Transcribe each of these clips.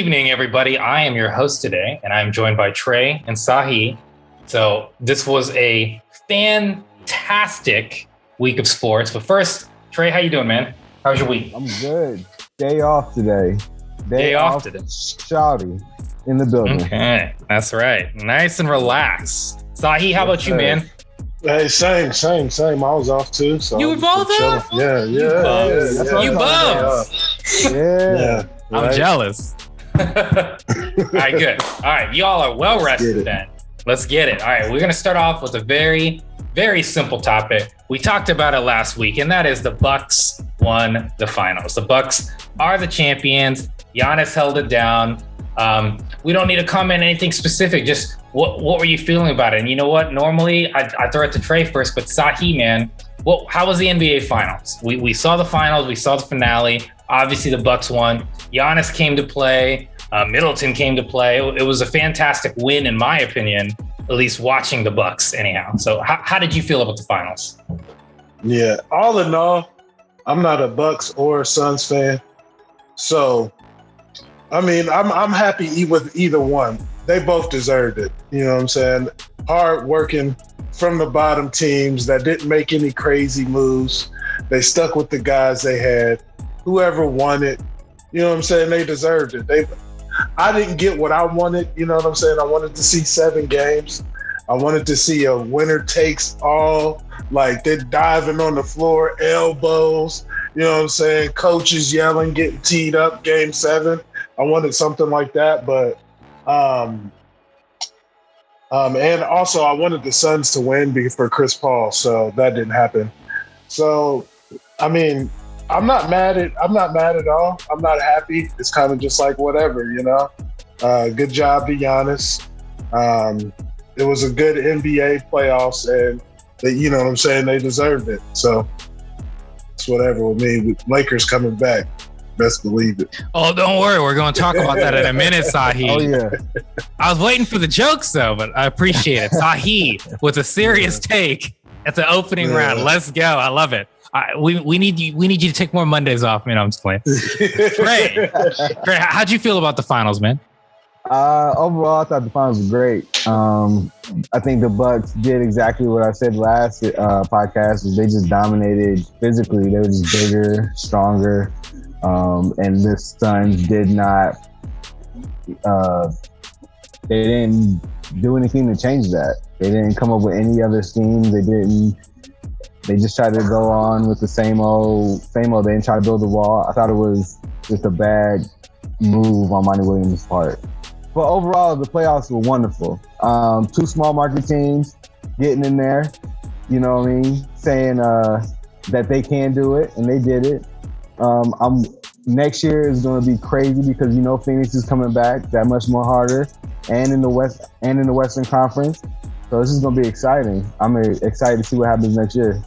evening, everybody. I am your host today, and I'm joined by Trey and Sahi. So this was a fantastic week of sports. But first, Trey, how you doing, man? How's your week? I'm good. Day off today. Day off today. Shouty in the building. Okay, that's right. Nice and relaxed. Sahi, how about you, man? Hey, same. I was off too. So you were both off? Yeah. You bums. Yeah. I'm jealous. All right, good. All right, y'all are well rested then. Let's get it. All right, we're going to start off with a very, very simple topic. We talked about it last week, and that is the Bucks won the finals. The Bucks are the champions. Giannis held it down. We don't need to comment anything specific. Just what were you feeling about it? And you know what? Normally, I throw it to Trey first, but Sahi, man, how was the NBA Finals? We saw the finals. We saw the finale. Obviously, the Bucks won. Giannis came to play. Middleton came to play. It was a fantastic win, in my opinion, at least watching the Bucks anyhow. So how did you feel about the finals? Yeah, all in all, I'm not a Bucks or Suns fan. So, I mean, I'm happy with either one. They both deserved it. You know what I'm saying? Hard working from the bottom teams that didn't make any crazy moves. They stuck with the guys they had. Whoever won it, you know what I'm saying? They deserved it. I didn't get what I wanted. You know what I'm saying? I wanted to see 7 games. I wanted to see a winner takes all, like they're diving on the floor, elbows, you know what I'm saying? Coaches yelling, getting teed up, game 7. I wanted something like that, but and also I wanted the Suns to win for Chris Paul, so that didn't happen. So, I mean, I'm not mad at all. I'm not happy. It's kind of just like whatever, you know. Good job to Giannis. It was a good NBA playoffs, and you know what I'm saying. They deserved it. So it's whatever with me. Lakers coming back. Best believe it. Oh, don't worry. We're going to talk about that in a minute, Sahi. Oh yeah. I was waiting for the jokes though, but I appreciate it. Sahi with a serious take at the opening round. Let's go. I love it. We need you to take more Mondays off. Man, I'm just playing. Trey, how'd you feel about the finals, man? Overall, I thought the finals were great. I think the Bucks did exactly what I said last podcast. Is they just dominated physically. They were just bigger, stronger, and the Suns did not. They didn't do anything to change that. They didn't come up with any other schemes. They just tried to go on with the same old. They didn't try to build a wall. I thought it was just a bad move on Monty Williams' part. But overall, the playoffs were wonderful. 2 small market teams getting in there, you know what I mean? Saying that they can do it, and they did it. Next year is going to be crazy because you know Phoenix is coming back that much more harder, and in the Western Conference. So this is going to be exciting. I'm excited to see what happens next year.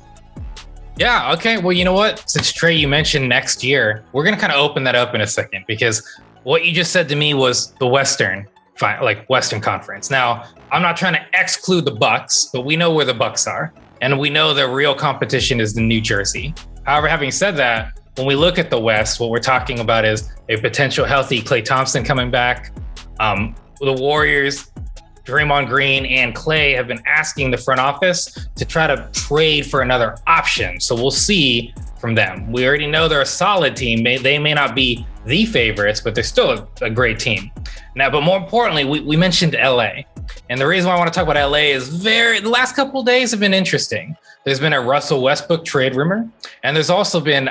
Yeah, okay. Well, you know what? Since Trey, you mentioned next year, we're going to kind of open that up in a second because what you just said to me was the Western Conference. Now, I'm not trying to exclude the Bucks, but we know where the Bucks are, and we know the real competition is the New Jersey. However, having said that, when we look at the West, what we're talking about is a potential healthy Klay Thompson coming back. The Warriors, Draymond Green and Klay have been asking the front office to try to trade for another option. So we'll see from them. We already know they're a solid team. They may not be the favorites, but they're still a great team. Now, but more importantly, we mentioned LA. And the reason why I want to talk about LA is the last couple of days have been interesting. There's been a Russell Westbrook trade rumor. And there's also been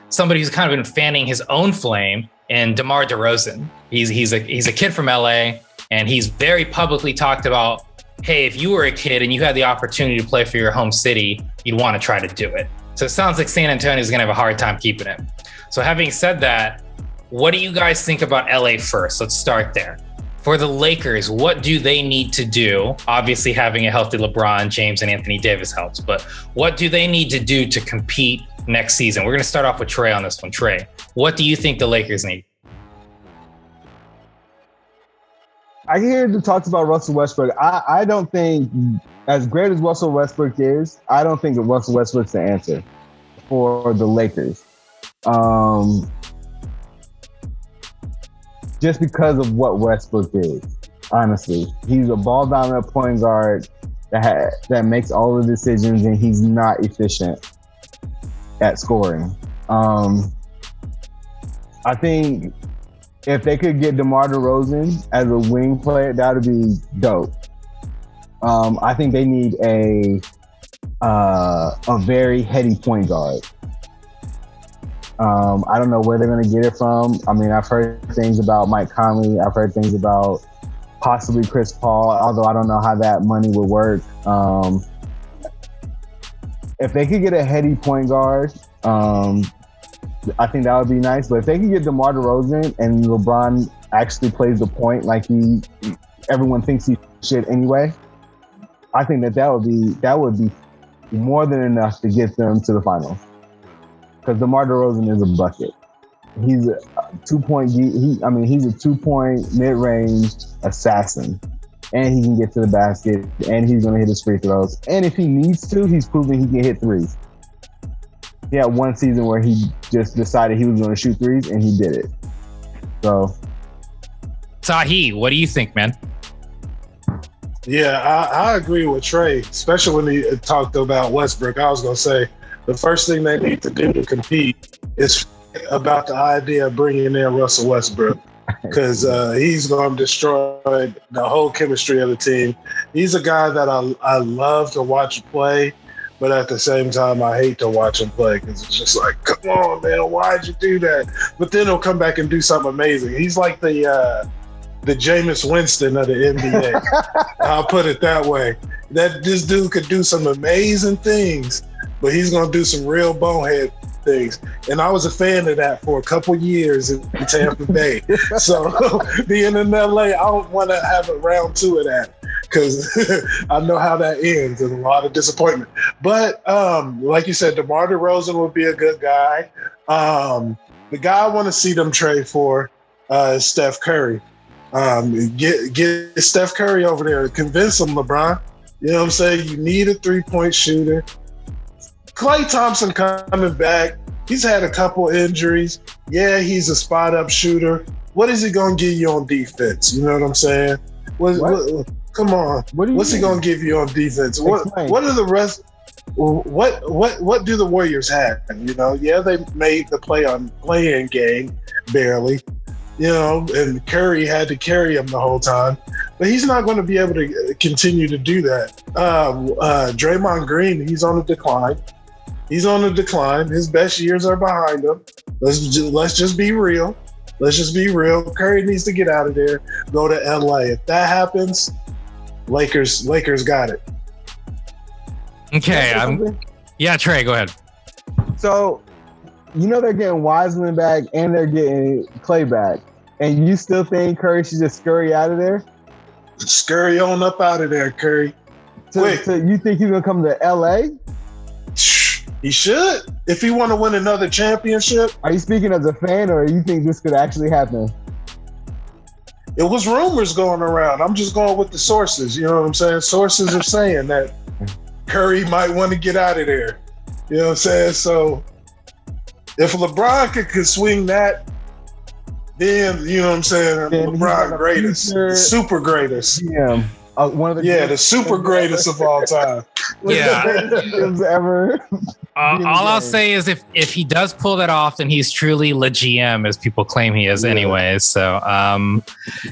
somebody who's kind of been fanning his own flame in DeMar DeRozan. He's a kid from LA. And he's very publicly talked about, hey, if you were a kid and you had the opportunity to play for your home city, you'd want to try to do it. So it sounds like San Antonio is going to have a hard time keeping him. So having said that, what do you guys think about LA first? Let's start there. For the Lakers, what do they need to do? Obviously, having a healthy LeBron James and Anthony Davis helps, but what do they need to do to compete next season? We're going to start off with Trey on this one. Trey, what do you think the Lakers need? I hear the talks about Russell Westbrook. I don't think, as great as Russell Westbrook is, I don't think that Russell Westbrook's the answer for the Lakers. just because of what Westbrook is. Honestly, he's a ball dominant point guard that makes all the decisions, and he's not efficient at scoring. I think if they could get DeMar DeRozan as a wing player, that would be dope. I think they need a very heady point guard. I don't know where they're going to get it from. I mean, I've heard things about Mike Conley. I've heard things about possibly Chris Paul, although I don't know how that money would work. If they could get a heady point guard, I think that would be nice. But if they can get DeMar DeRozan and LeBron actually plays the point like everyone thinks he should anyway, I think that would be more than enough to get them to the finals. Because DeMar DeRozan is a bucket. He's a 2-point. He's a 2-point mid-range assassin, and he can get to the basket, and he's going to hit his free throws. And if he needs to, he's proven he can hit threes. He had one season where he just decided he was going to shoot threes, and he did it. So, Tahi, what do you think, man? Yeah, I agree with Trey, especially when he talked about Westbrook. I was going to say the first thing they need to do to compete is about the idea of bringing in Russell Westbrook, because he's going to destroy the whole chemistry of the team. He's a guy that I love to watch play, but at the same time, I hate to watch him play because it's just like, come on, man, why'd you do that? But then he'll come back and do something amazing. He's like the Jameis Winston of the NBA. I'll put it that way. That this dude could do some amazing things, but he's going to do some real bonehead things. And I was a fan of that for a couple years in Tampa Bay. So being in LA, I don't want to have a round two of that because I know how that ends and a lot of disappointment. But like you said, DeMar DeRozan would be a good guy. The guy I want to see them trade for is Steph Curry. Get Steph Curry over there. Convince him, LeBron. You know what I'm saying? You need a 3-point shooter. Klay Thompson coming back. He's had a couple injuries. Yeah, he's a spot-up shooter. What is he going to give you on defense? You know what I'm saying? Come on. What's he going to give you on defense? What are the rest? What do the Warriors have? You know, yeah, they made the play-in game barely. You know, and Curry had to carry him the whole time. But he's not going to be able to continue to do that. Draymond Green, he's on a decline. His best years are behind him. Let's just be real. Curry needs to get out of there, go to LA. If that happens, Lakers got it. Okay. Yeah, Trey, go ahead. So, you know they're getting Wiseman back and they're getting Clay back. And you still think Curry should just scurry out of there? Scurry on up out of there, Curry. So you think he's going to come to LA? He should. If he want to win another championship. Are you speaking as a fan, or you think this could actually happen? It was rumors going around. I'm just going with the sources. You know what I'm saying? Sources are saying that Curry might want to get out of there. You know what I'm saying? So if LeBron could swing that, then, you know what I'm saying, then LeBron greatest, super greatest. Yeah. One of the super greatest of all time. Yeah. Ever. All I'll say is if he does pull that off, then he's truly le GM, as people claim he is anyways. So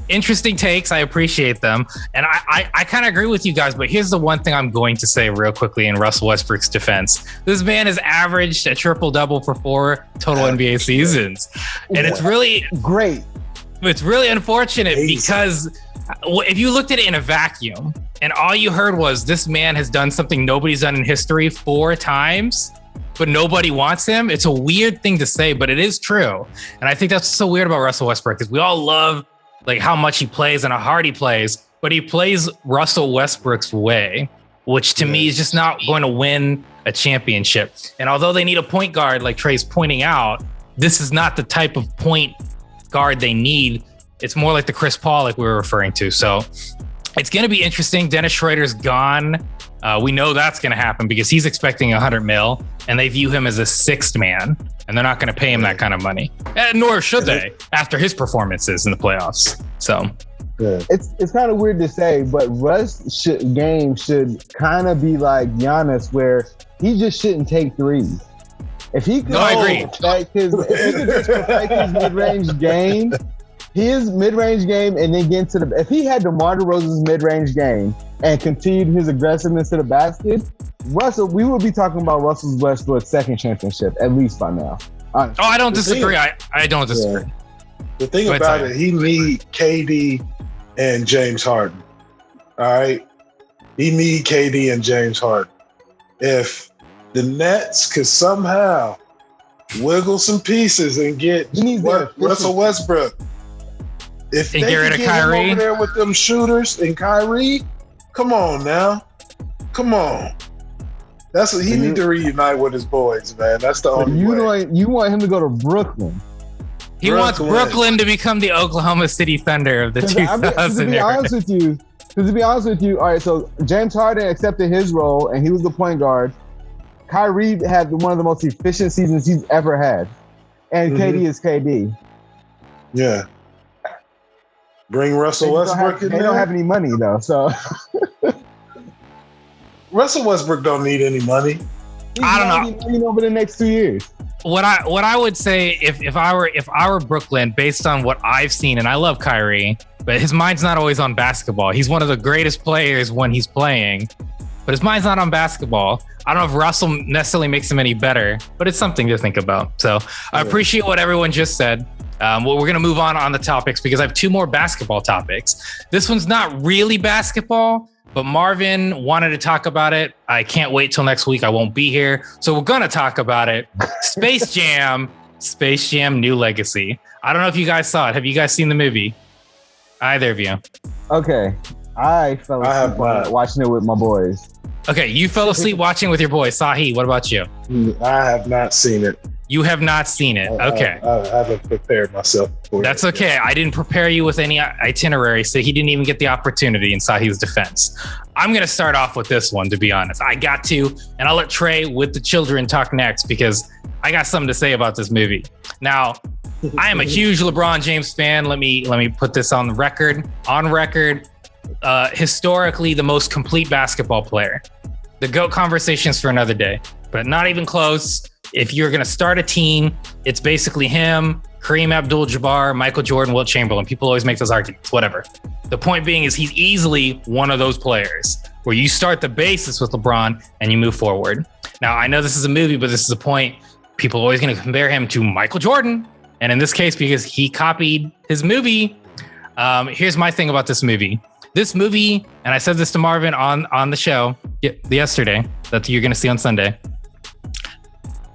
interesting takes. I appreciate them. And I kind of agree with you guys, but here's the one thing I'm going to say real quickly in Russell Westbrook's defense. This man has averaged a triple-double for 4 total NBA seasons. And it's really great. It's really unfortunate because if you looked at it in a vacuum and all you heard was this man has done something nobody's done in history 4 times, but nobody wants him. It's a weird thing to say, but it is true. And I think that's so weird about Russell Westbrook because we all love like how much he plays and how hard he plays, but he plays Russell Westbrook's way, which to me is just not going to win a championship. And although they need a point guard, like Trey's pointing out, this is not the type of point guard they need. It's more like the Chris Paul, like we were referring to. So it's going to be interesting. Dennis Schroeder's gone. We know that's going to happen because he's expecting $100 million, and they view him as a 6th man. and they're not going to pay him that kind of money. And nor should they after his performances in the playoffs. So it's kind of weird to say, but Russ game should kind of be like Giannis, where he just shouldn't take threes. If he could perfect his mid-range game, and then get into if he had DeMar DeRozan's mid-range game and continued his aggressiveness to the basket, we would be talking about Russell Westbrook's second championship, at least by now. Honestly. Oh, I don't disagree. I don't disagree. Yeah. The thing about it, he need KD and James Harden. All right? He need KD and James Harden. If the Nets could somehow wiggle some pieces and get Russell Westbrook, if they get rid of Kyrie him over there with them shooters and Kyrie, come on now. Come on. That's what he need to reunite with his boys, man. That's the only way. You want him to go to Brooklyn. He wants Brooklyn to become the Oklahoma City Thunder of the 2000s. To be honest with you, all right, so James Harden accepted his role, and he was the point guard. Kyrie had one of the most efficient seasons he's ever had. And KD is KD. Yeah. Bring Russell Westbrook in there. They don't have any money, though, so... Russell Westbrook don't need any money. I don't know. Money over the next 2 years. What I would say if I were Brooklyn, based on what I've seen, and I love Kyrie, but his mind's not always on basketball. He's one of the greatest players when he's playing, but his mind's not on basketball. I don't know if Russell necessarily makes him any better, but it's something to think about. So I appreciate what everyone just said. Well, we're going to move on the topics because I have 2 more basketball topics. This one's not really basketball, but Marvin wanted to talk about it. I can't wait till next week. I won't be here. So we're going to talk about it. Space Jam New Legacy. I don't know if you guys saw it. Have you guys seen the movie? Either of you? Okay. I fell asleep watching it with my boys. Okay, you fell asleep watching with your boys. Sahi, what about you? I have not seen it. You have not seen it. Okay. I haven't prepared myself for That's it. Okay. I didn't prepare you with any itinerary, so he didn't even get the opportunity in Sahi's defense. I'm going to start off with this one, to be honest. I got to, and I'll let Trey with the children talk next because I got something to say about this movie. Now, I am a huge LeBron James fan. Let me put this on record. Historically, the most complete basketball player. The GOAT conversation's for another day, but not even close. If you're going to start a team, it's basically him, Kareem Abdul-Jabbar, Michael Jordan, Wilt Chamberlain. People always make those arguments, whatever. The point being is he's easily one of those players where you start the basis with LeBron and you move forward. Now, I know this is a movie, but this is a point. People are always going to compare him to Michael Jordan. And in this case, because he copied his movie, here's my thing about this movie. This movie, and I said this to Marvin on the show yesterday that you're going to see on Sunday.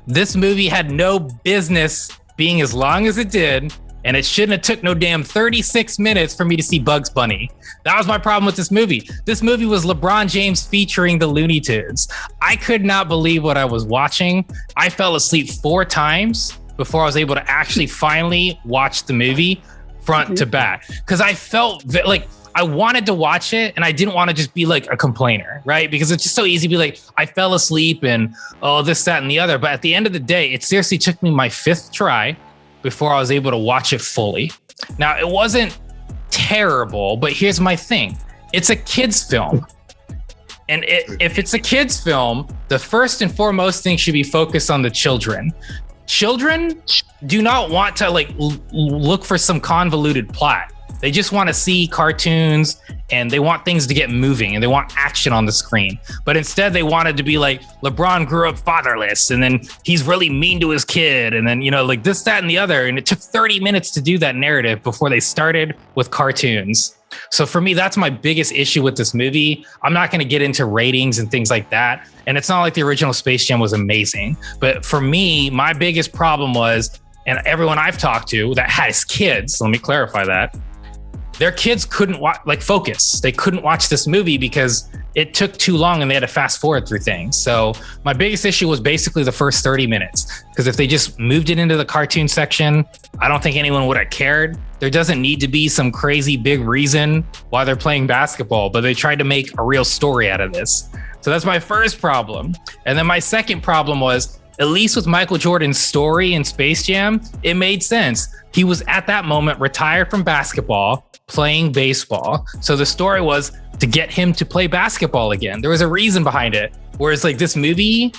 This movie had no business being as long as it did, and it shouldn't have took no damn 36 minutes for me to see Bugs Bunny. That was my problem with this movie. This movie was LeBron James featuring the Looney Tunes. I could not believe what I was watching. I fell asleep 4 times before I was able to actually finally watch the movie front to back, because I felt like I wanted to watch it and I didn't want to just be like a complainer, right? Because it's just so easy to be like, I fell asleep and this, that, and the other. But at the end of the day, it seriously took me my 5th try before I was able to watch it fully. Now, it wasn't terrible, but here's my thing. It's a kid's film. And if it's a kid's film, the first and foremost thing should be focused on the children. Children do not want to look for some convoluted plot. They just want to see cartoons and they want things to get moving and they want action on the screen. But instead they wanted to be like, LeBron grew up fatherless and then he's really mean to his kid. And then, this, that, and the other. And it took 30 minutes to do that narrative before they started with cartoons. So for me, that's my biggest issue with this movie. I'm not going to get into ratings and things like that. And it's not like the original Space Jam was amazing. But for me, my biggest problem was, and everyone I've talked to that has kids, let me clarify that, their kids couldn't focus. They couldn't watch this movie because it took too long and they had to fast forward through things. So my biggest issue was basically the first 30 minutes. Because if they just moved it into the cartoon section, I don't think anyone would have cared. There doesn't need to be some crazy big reason why they're playing basketball, but they tried to make a real story out of this. So that's my first problem. And then my second problem was, at least with Michael Jordan's story in Space Jam, it made sense. He was at that moment retired from basketball, playing baseball. So the story was to get him to play basketball again. There was a reason behind it. Whereas like this movie,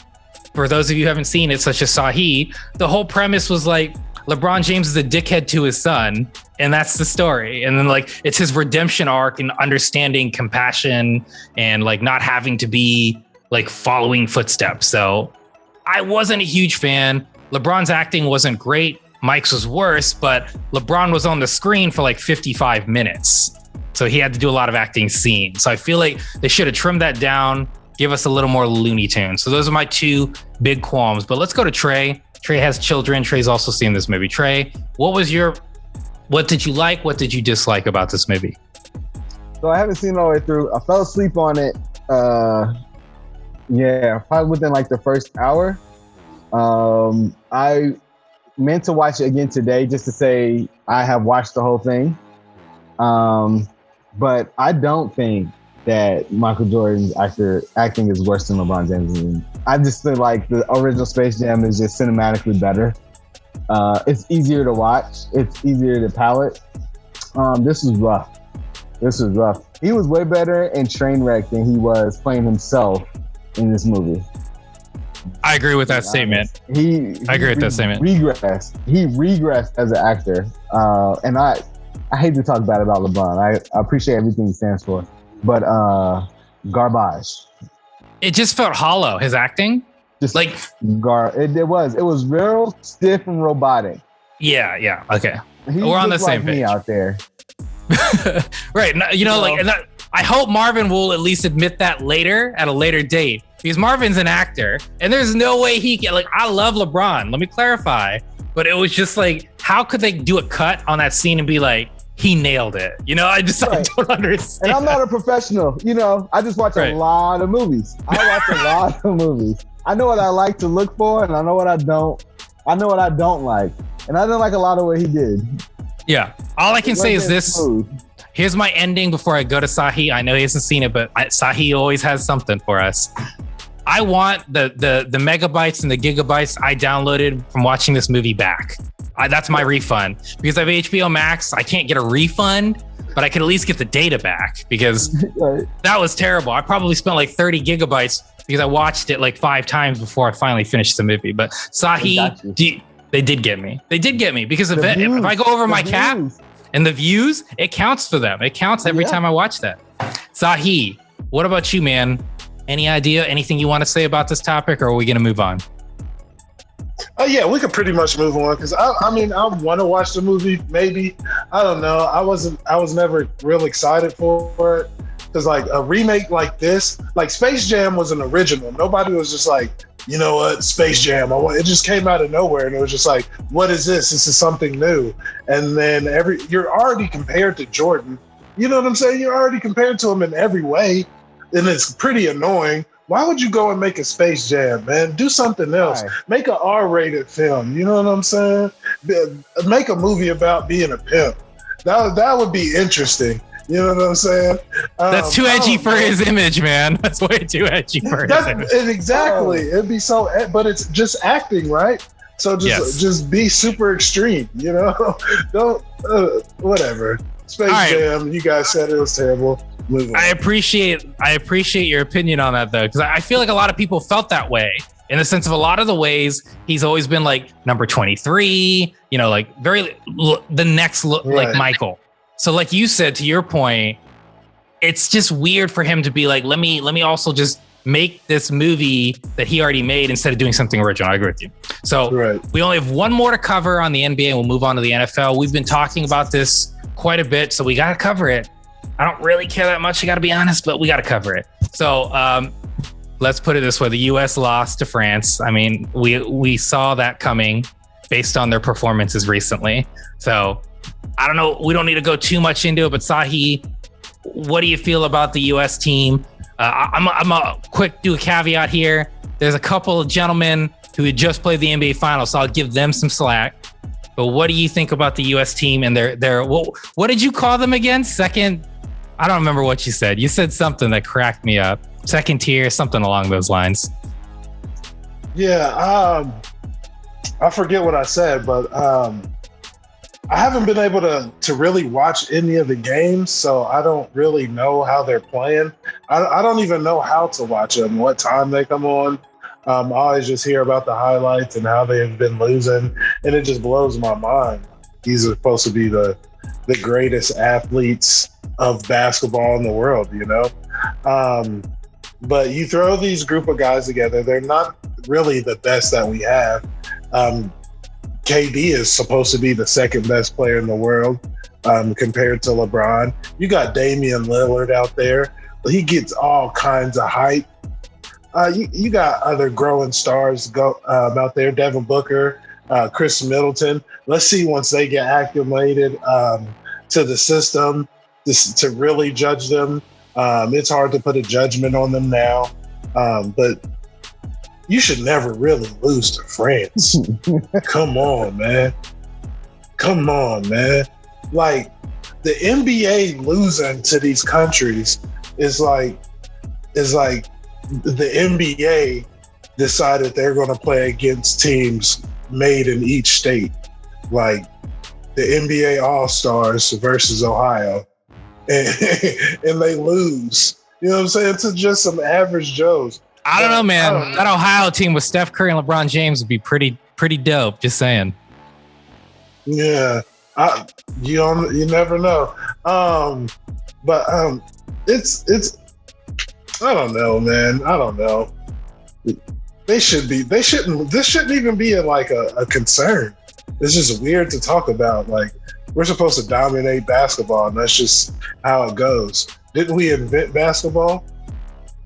for those of you who haven't seen it, such as Sahi, the whole premise was like LeBron James is a dickhead to his son, and that's the story. And then like it's his redemption arc and understanding compassion and like not having to be like following footsteps. So I wasn't a huge fan. LeBron's acting wasn't great. Mike's was worse, but LeBron was on the screen for like 55 minutes. So he had to do a lot of acting scenes. So I feel like they should have trimmed that down, give us a little more Looney Tunes. So those are my two big qualms. But let's go to Trey. Trey has children. Trey's also seen this movie. Trey, what did you like? What did you dislike about this movie? So I haven't seen it all the way through. I fell asleep on it. Probably within like the first hour. I meant to watch it again today just to say I have watched the whole thing. But I don't think that Michael Jordan's acting is worse than LeBron James. I just feel like the original Space Jam is just cinematically better. It's easier to watch. It's easier to palate. This was rough. He was way better in Trainwreck than he was playing himself in this movie. I agree with that statement. He regressed. He regressed as an actor. And I hate to talk bad about LeBron. I appreciate everything he stands for. But garbage. It just felt hollow, his acting. Just like it was real stiff and robotic. Yeah. Okay. We're on the same page. Me out there. Right. I hope Marvin will at least admit that later at a later date, because Marvin's an actor and there's no way he can, like, I love LeBron. Let me clarify. But it was just like, how could they do a cut on that scene and be like, he nailed it? I don't understand. And I'm not a professional. I just watch a lot of movies. I know what I like to look for, and I know what I don't. Like, and I didn't like a lot of what he did. Yeah. All I can say is this. Smooth. Here's my ending before I go to Sahi. I know he hasn't seen it, but Sahi always has something for us. I want the megabytes and the gigabytes I downloaded from watching this movie back. That's my refund. Because I have HBO Max, I can't get a refund, but I could at least get the data back, because that was terrible. I probably spent like 30 gigabytes because I watched it like 5 times before I finally finished the movie. But Sahi, they did get me. Because if I go over my cap and the views, it counts for them. It counts every time I watch that. Sahi, what about you, man? Any idea, anything you want to say about this topic, or are we going to move on? Yeah, we could pretty much move on, because I want to watch the movie. Maybe, I don't know. I was never real excited for it, because like a remake like this, like Space Jam was an original. Nobody was just like, you know what, Space Jam. It just came out of nowhere, and it was just like, what is this? This is something new. And then you're already compared to Jordan. You know what I'm saying? You're already compared to him in every way, and it's pretty annoying. Why would you go and make a Space Jam, man? Do something else. Right. Make an R-rated film. You know what I'm saying? Make a movie about being a pimp. That would be interesting. You know what I'm saying? That's too edgy for his image, man. That's way too edgy for his image. Exactly. It'd be so, but it's just acting, right? So just be super extreme. Don't whatever. Space Jam. You guys said it was terrible. I appreciate your opinion on that, though, because I feel like a lot of people felt that way, in the sense of a lot of the ways he's always been like number 23, like very the next look, like Michael. So like you said, to your point, it's just weird for him to be like, let me also just make this movie that he already made instead of doing something original. I agree with you. So we only have one more to cover on the NBA, and we'll move on to the NFL. We've been talking about this quite a bit, so we got to cover it. I don't really care that much, I got to be honest, but we got to cover it. So let's put it this way. The U.S. lost to France. I mean, we saw that coming based on their performances recently. So I don't know. We don't need to go too much into it, but Sahi, what do you feel about the U.S. team? I'm a quick do a caveat here. There's a couple of gentlemen who had just played the NBA Finals, so I'll give them some slack. But what do you think about the U.S. team and their what did you call them again? Second, I don't remember what you said. You said something that cracked me up. Second tier, something along those lines. Yeah, I forget what I said, but I haven't been able to really watch any of the games, so I don't really know how they're playing. I don't even know how to watch them, what time they come on. I always just hear about the highlights and how they've been losing, and it just blows my mind. These are supposed to be the greatest athletes of basketball in the world, you know? But you throw these group of guys together, they're not really the best that we have. KD is supposed to be the second best player in the world compared to LeBron. You got Damian Lillard out there. He gets all kinds of hype. You got other growing stars out there, Devin Booker, Chris Middleton. Let's see once they get acclimated to the system to really judge them. It's hard to put a judgment on them now, but you should never really lose to France. Come on, man. Like, the NBA losing to these countries is like the NBA decided they're going to play against teams made in each state. Like the NBA All-Stars versus Ohio. And they lose. You know what I'm saying? To just some average Joes. I don't know, man. That Ohio team with Steph Curry and LeBron James would be pretty dope. Just saying. Yeah, you never know. But it's I don't know, man. I don't know. This shouldn't even be a concern. It's just weird to talk about. Like, we're supposed to dominate basketball, and that's just how it goes. Didn't we invent basketball?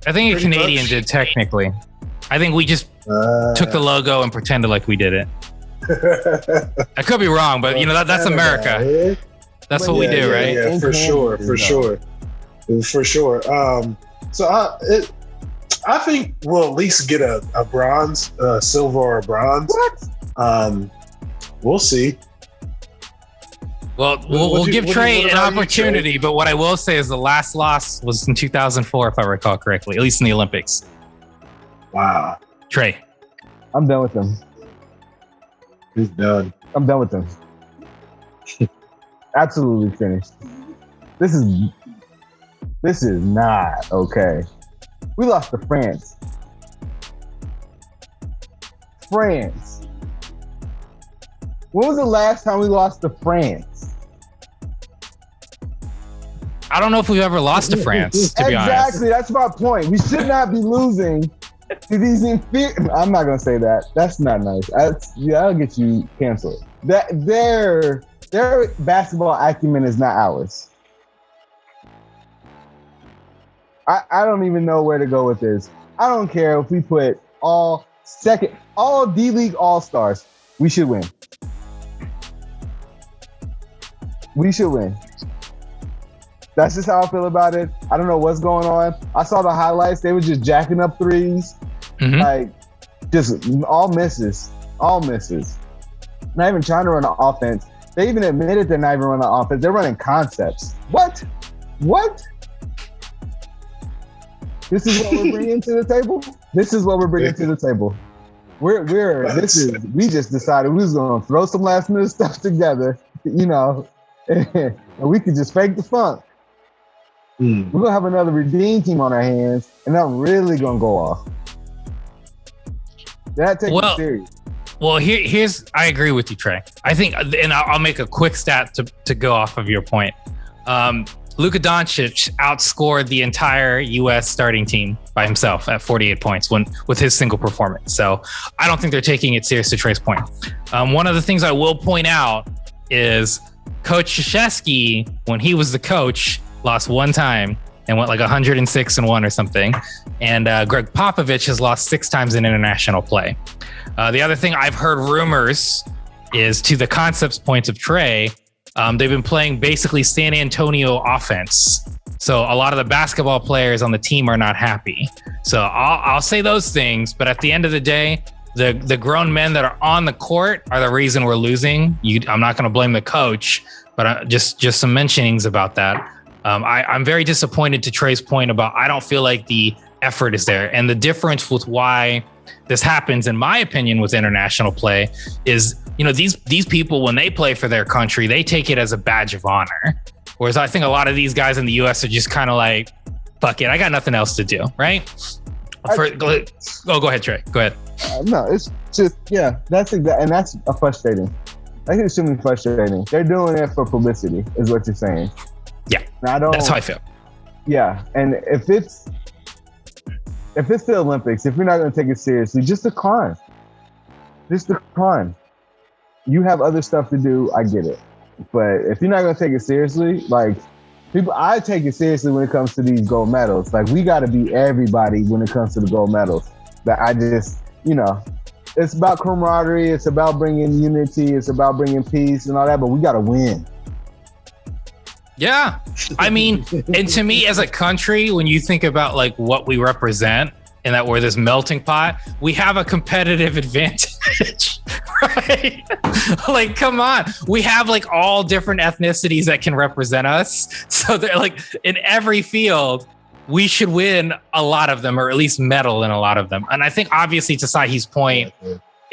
I think a Canadian did, technically. I think we just took the logo and pretended like we did it. I could be wrong, but that's America. That's what we do, right? Yeah, for sure. So I think we'll at least get a bronze, silver or bronze. What? We'll see. Well, we'll give Trey an opportunity, but what I will say is the last loss was in 2004, if I recall correctly, at least in the Olympics. Wow. Trey. I'm done with them. He's done. I'm done with them. Absolutely finished. This is not okay. We lost to France. When was the last time we lost to France? I don't know if we've ever lost to France, to be honest. Exactly, that's my point. We should not be losing to these I'm not going to say that. That's not nice. That'll get you canceled. Their basketball acumen is not ours. I don't even know where to go with this. I don't care if we put all D-League All-Stars. We should win. That's just how I feel about it. I don't know what's going on. I saw the highlights. They were just jacking up threes. Mm-hmm. Like, just all misses. Not even trying to run an offense. They even admitted they're not even running an offense. They're running concepts. What? This is what we're bringing to the table? We just decided we was going to throw some last minute stuff together, and we could just fake the funk. We're going to have another redeem team on our hands, and I'm really going to go off. That takes it serious. Well, here's I agree with you, Trey. I think, and I'll make a quick stat to go off of your point. Luka Doncic outscored the entire U.S. starting team by himself at 48 points with his single performance. So I don't think they're taking it serious, to Trey's point. One of the things I will point out is Coach Krzyzewski, when he was the coach, lost one time and went like 106-1 or something. And Greg Popovich has lost 6 times in international play. The other thing I've heard rumors is, to the concepts points of Trey, they've been playing basically San Antonio offense. So a lot of the basketball players on the team are not happy. So I'll say those things, but at the end of the day, the grown men that are on the court are the reason we're losing. I'm not going to blame the coach, but just some mentionings about that. I'm very disappointed, to Trey's point about, I don't feel like the effort is there. And the difference with why this happens, in my opinion, with international play is, you know, these people, when they play for their country, they take it as a badge of honor. Whereas I think a lot of these guys in the US are just kind of like, fuck it, I got nothing else to do, right? Go ahead, Trey. Go ahead. No, it's just, that's frustrating. That's extremely frustrating. They're doing it for publicity, is what you're saying. Yeah, that's how I feel. Yeah, and if it's the Olympics, if you're not going to take it seriously, just decline. Just decline. You have other stuff to do, I get it. But if you're not going to take it seriously, like, I take it seriously when it comes to these gold medals. Like, we got to beat everybody when it comes to the gold medals. But I just, it's about camaraderie. It's about bringing unity. It's about bringing peace and all that. But we got to win. Yeah. I mean, and to me as a country, when you think about like what we represent and that we're this melting pot, we have a competitive advantage, right? Like, come on. We have like all different ethnicities that can represent us. So they're like in every field, we should win a lot of them, or at least medal in a lot of them. And I think obviously to Sahi's point,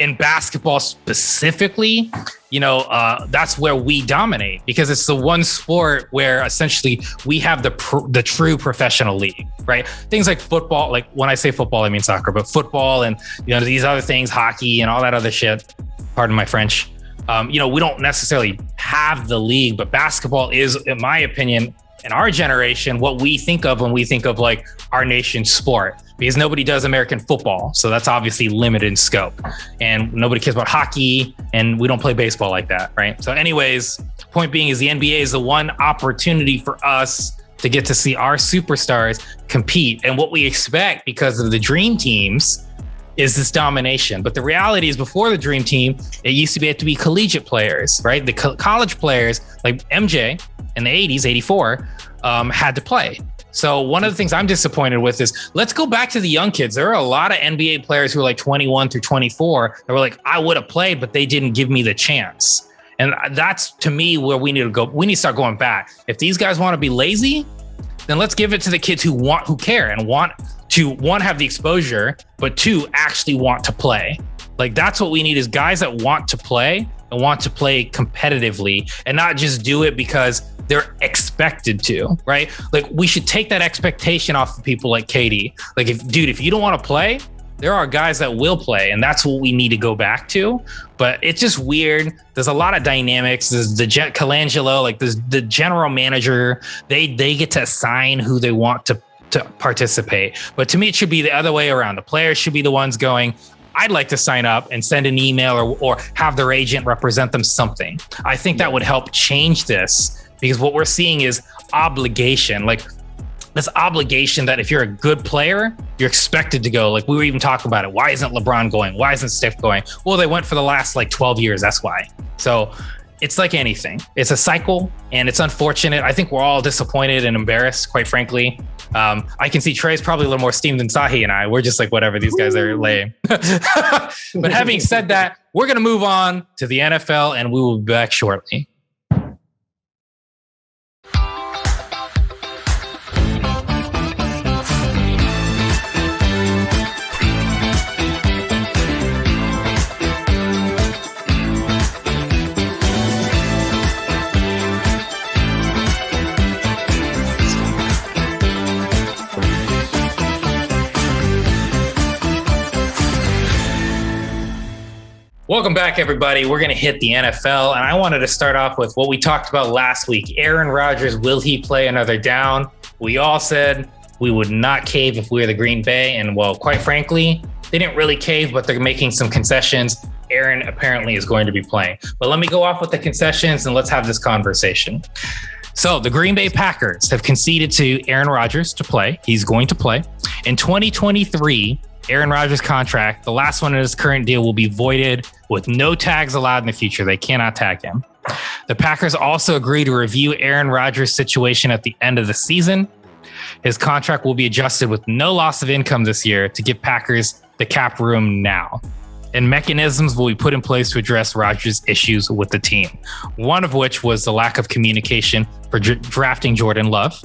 in basketball specifically, that's where we dominate, because it's the one sport where essentially we have the true professional league, right? Things like football, like when I say football, I mean soccer, but football and, these other things, hockey and all that other shit, pardon my French, we don't necessarily have the league, but basketball is, in my opinion, in our generation, what we think of when we think of like our nation's sport, because nobody does American football. So that's obviously limited in scope, and nobody cares about hockey, and we don't play baseball like that. Right. So anyways, point being is the NBA is the one opportunity for us to get to see our superstars compete. And what we expect because of the dream teams is this domination. But the reality is, before the dream team, it used to be collegiate players, right? The college players like MJ in the 80s, 84, had to play. So one of the things I'm disappointed with is, let's go back to the young kids. There are a lot of NBA players who are like 21 through 24 that were like, I would have played, but they didn't give me the chance. And that's, to me, where we need to go. We need to start going back. If these guys want to be lazy, then let's give it to the kids who care and want to, one, have the exposure, but two, actually want to play. Like, that's what we need, is guys that want to play and want to play competitively, and not just do it because they're expected to, right? Like, we should take that expectation off of people like Katie. Like, if you don't want to play, there are guys that will play, and that's what we need to go back to. But it's just weird. There's a lot of dynamics. There's Colangelo, like the general manager, they get to assign who they want to participate. But to me, it should be the other way around. The players should be the ones going, I'd like to sign up, and send an email or have their agent represent them something. I think that would help change this, because what we're seeing is obligation. Like, this obligation that if you're a good player, you're expected to go. Like, we were even talking about it. Why isn't LeBron going? Why isn't Steph going? Well, they went for the last like 12 years. That's why. So it's like anything. It's a cycle, and it's unfortunate. I think we're all disappointed and embarrassed, quite frankly. I can see Trey's probably a little more steamed than Sahi and I. We're just like, whatever, these guys are lame. But having said that, we're going to move on to the NFL, and we will be back shortly. Welcome back, everybody. We're going to hit the NFL, and I wanted to start off with what we talked about last week. Aaron Rodgers, will he play another down? We all said we would not cave if we were the Green Bay, and well, quite frankly, they didn't really cave, but they're making some concessions. Aaron apparently is going to be playing. But let me go off with the concessions, and let's have this conversation. So the Green Bay Packers have conceded to Aaron Rodgers to play. He's going to play. In 2023, Aaron Rodgers' contract, the last one in his current deal, will be voided with no tags allowed in the future. They cannot tag him. The Packers also agree to review Aaron Rodgers' situation at the end of the season. His contract will be adjusted with no loss of income this year to give Packers the cap room now. and mechanisms will be put in place to address Rodgers' issues with the team. One of which was the lack of communication for drafting Jordan Love.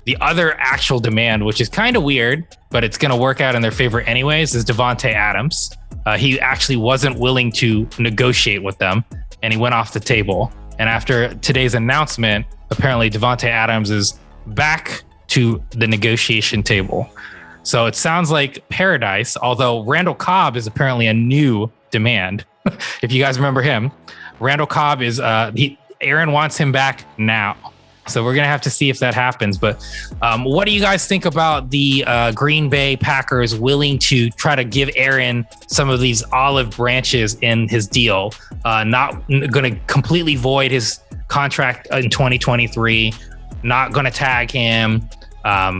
The other actual demand, which is kind of weird, but it's going to work out in their favor anyways, is Davante Adams. He actually wasn't willing to negotiate with them, and he went off the table. And after today's announcement, apparently Davante Adams is back to the negotiation table. So it sounds like paradise, although Randall Cobb is apparently a new demand. If you guys remember him, Randall Cobb is, Aaron wants him back now. So we're going to have to see if that happens. But what do you guys think about the Green Bay Packers willing to try to give Aaron some of these olive branches in his deal? Not going to completely void his contract in 2023, not going to tag him,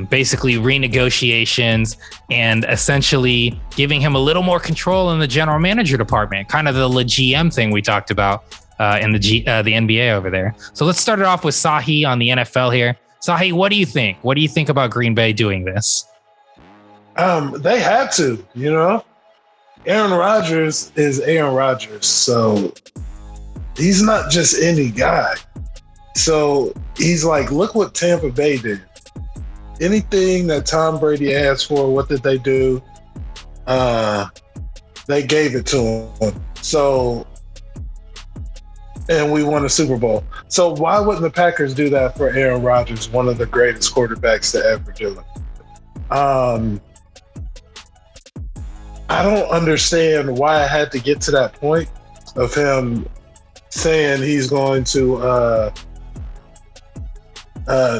basically renegotiations, and essentially giving him a little more control in the general manager department, kind of the GM thing we talked about in the NBA over there. So let's start it off with Sahi on the NFL here. Sahi, what do you think? What do you think about Green Bay doing this? They had to, Aaron Rodgers is Aaron Rodgers. So he's not just any guy. So he's like, look what Tampa Bay did. Anything that Tom Brady asked for, what did they do? They gave it to him. So, and we won a Super Bowl. So why wouldn't the Packers do that for Aaron Rodgers, one of the greatest quarterbacks to ever do it? I don't understand why I had to get to that point of him saying he's going to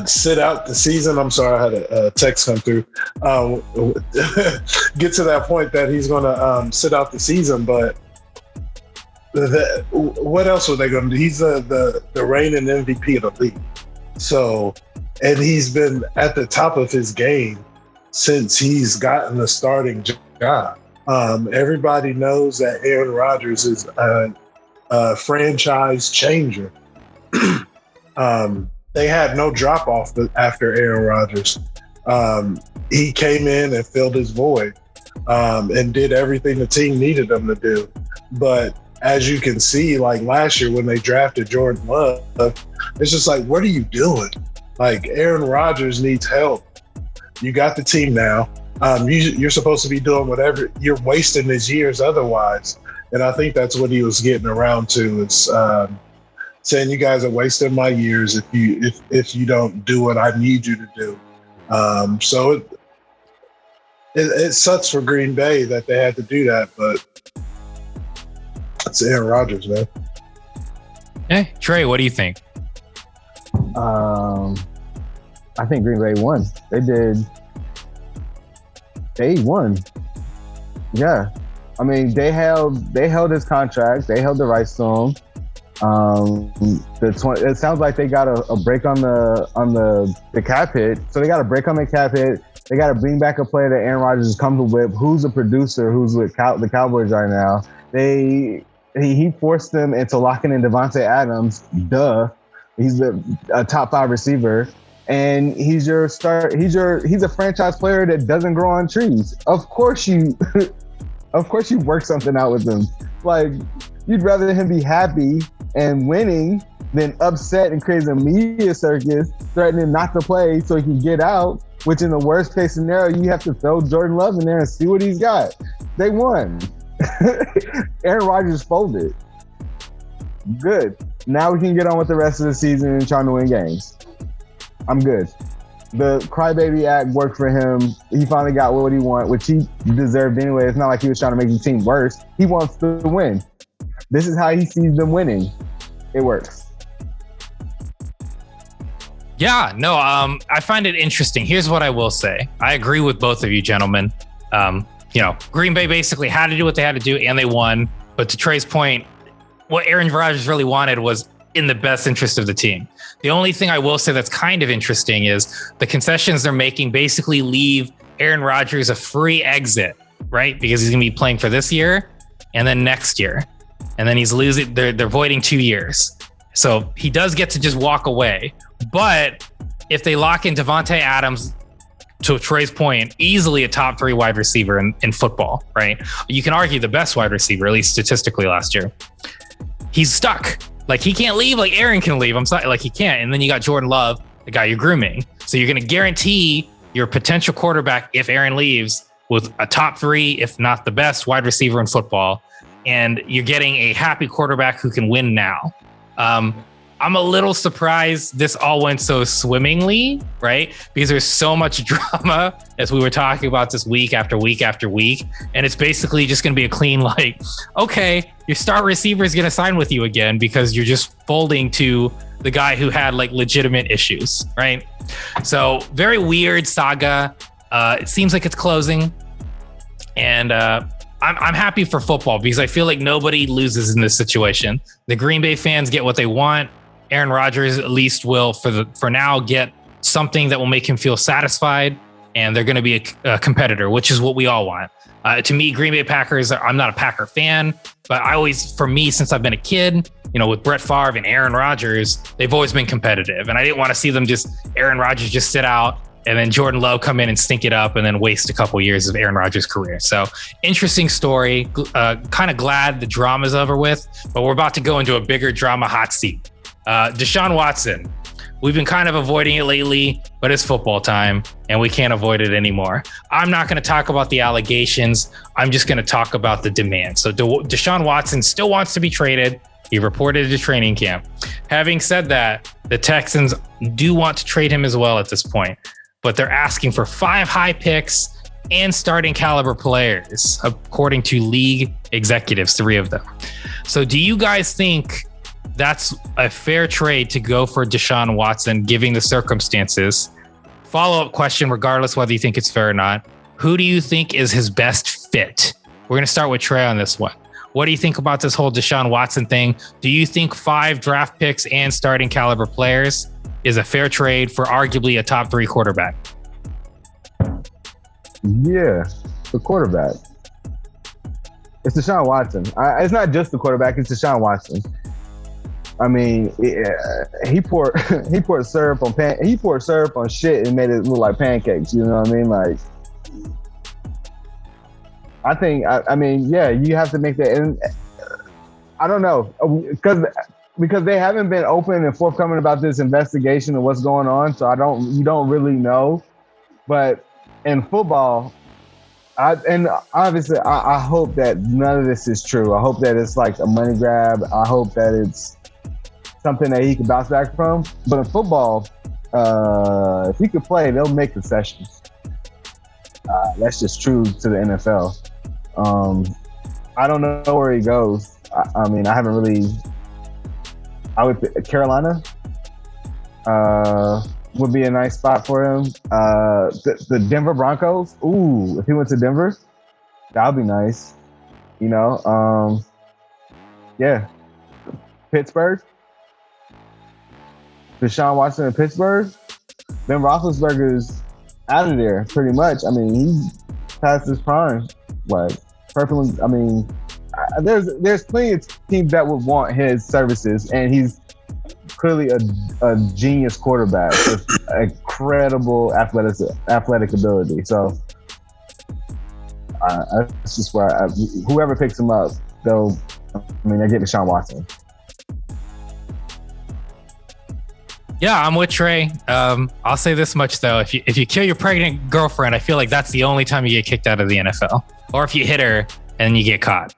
sit out the season. I'm sorry, I had a text come through. Get to that point that he's going to sit out the season, but what else were they going to do? He's the reigning MVP of the league. So, and he's been at the top of his game since he's gotten the starting job. Everybody knows that Aaron Rodgers is a franchise changer. They had no drop off after Aaron Rodgers. He came in and filled his void and did everything the team needed him to do. But as you can see, like last year when they drafted Jordan Love, it's just like, what are you doing? Like, Aaron Rodgers needs help. You got the team now. You're supposed to be doing whatever. You're wasting his years otherwise. And I think that's what he was getting around to, is saying, you guys are wasting my years if you don't do what I need you to do. So it sucks for Green Bay that they had to do that, but it's Aaron Rodgers, man. Hey, Trey, what do you think? I think Green Bay won. They won. Yeah. I mean, they held his contract. They held the rights to him. It sounds like they got a break on the cap hit. So they got a break on the cap hit. They got to bring back a player that Aaron Rodgers is comfortable with, who's a producer, who's with the Cowboys right now. He forced them into locking in Davante Adams. Duh. He's a top 5 receiver. And he's a franchise player that doesn't grow on trees. Of course you work something out with him. Like, you'd rather him be happy and winning than upset and create a media circus, threatening not to play so he can get out, which in the worst case scenario, you have to throw Jordan Love in there and see what he's got. They won. Aaron Rodgers folded. Good. Now we can get on with the rest of the season and trying to win games. I'm good. The crybaby act worked for him. He finally got what he wanted, which he deserved anyway. It's not like he was trying to make the team worse. He wants to win. This is how he sees them winning. It works. Yeah, no, I find it interesting. Here's what I will say. I agree with both of you gentlemen. Green Bay basically had to do what they had to do, and they won. But to Trey's point, what Aaron Rodgers really wanted was in the best interest of the team. The only thing I will say that's kind of interesting is the concessions they're making basically leave Aaron Rodgers a free exit, right? Because he's going to be playing for this year and then next year. And then he's losing, they're voiding 2 years. So he does get to just walk away. But if they lock in Davante Adams to Trey's point, easily a top 3 wide receiver in football, right? You can argue the best wide receiver, at least statistically last year. He's stuck. Like, he can't leave like Aaron can leave. I'm sorry, like he can't. And then you got Jordan Love, the guy you're grooming. So you're going to guarantee your potential quarterback, if Aaron leaves, with a top 3, if not the best wide receiver in football. And you're getting a happy quarterback who can win now. I'm a little surprised this all went so swimmingly, right? Because there's so much drama, as we were talking about this week after week after week. And it's basically just going to be a clean, like, okay, your star receiver is going to sign with you again because you're just folding to the guy who had like legitimate issues, right? So very weird saga. It seems like it's closing. And I'm happy for football because I feel like nobody loses in this situation. The Green Bay fans get what they want. Aaron Rodgers at least will, for now, get something that will make him feel satisfied, and they're going to be a competitor, which is what we all want. To me, Green Bay Packers, I'm not a Packer fan, but for me, since I've been a kid, with Brett Favre and Aaron Rodgers, they've always been competitive. And I didn't want to see them Aaron Rodgers just sit out and then Jordan Love come in and stink it up and then waste a couple years of Aaron Rodgers' career. So interesting story. Kind of glad the drama's over with, but we're about to go into a bigger drama hot seat. Deshaun Watson. We've been kind of avoiding it lately, but it's football time and we can't avoid it anymore. I'm not going to talk about the allegations. I'm just going to talk about the demand. So Deshaun Watson still wants to be traded. He reported to training camp. Having said that, the Texans do want to trade him as well at this point, but they're asking for 5 high picks and starting caliber players, according to league executives, 3 of them. So do you guys think that's a fair trade to go for Deshaun Watson, given the circumstances? Follow-up question, regardless whether you think it's fair or not. Who do you think is his best fit? We're going to start with Trey on this one. What do you think about this whole Deshaun Watson thing? Do you think 5 draft picks and starting caliber players is a fair trade for arguably a top 3 quarterback? Yeah, the quarterback. It's Deshaun Watson. It's not just the quarterback, it's Deshaun Watson. I mean, he poured syrup on shit and made it look like pancakes. You know what I mean? Like, I mean, yeah, you have to make that. And I don't know, because they haven't been open and forthcoming about this investigation and what's going on. So you don't really know. But in football, and obviously, I hope that none of this is true. I hope that it's like a money grab. I hope that it's something that he can bounce back from. But in football, if he could play, they'll make concessions. That's just true to the NFL. I don't know where he goes. I mean, I haven't really. Carolina would be a nice spot for him. The Denver Broncos. Ooh, if he went to Denver, that would be nice. Yeah. Pittsburgh. Deshaun Watson in Pittsburgh. Ben Roethlisberger's out of there pretty much. I mean, he's past his prime. Like, perfectly. I mean, there's plenty of teams that would want his services, and he's clearly a genius quarterback with incredible athletic ability. So that's just where whoever picks him up, they're getting Deshaun Watson. Yeah, I'm with Trey. I'll say this much though: if you kill your pregnant girlfriend, I feel like that's the only time you get kicked out of the NFL, or if you hit her and you get caught.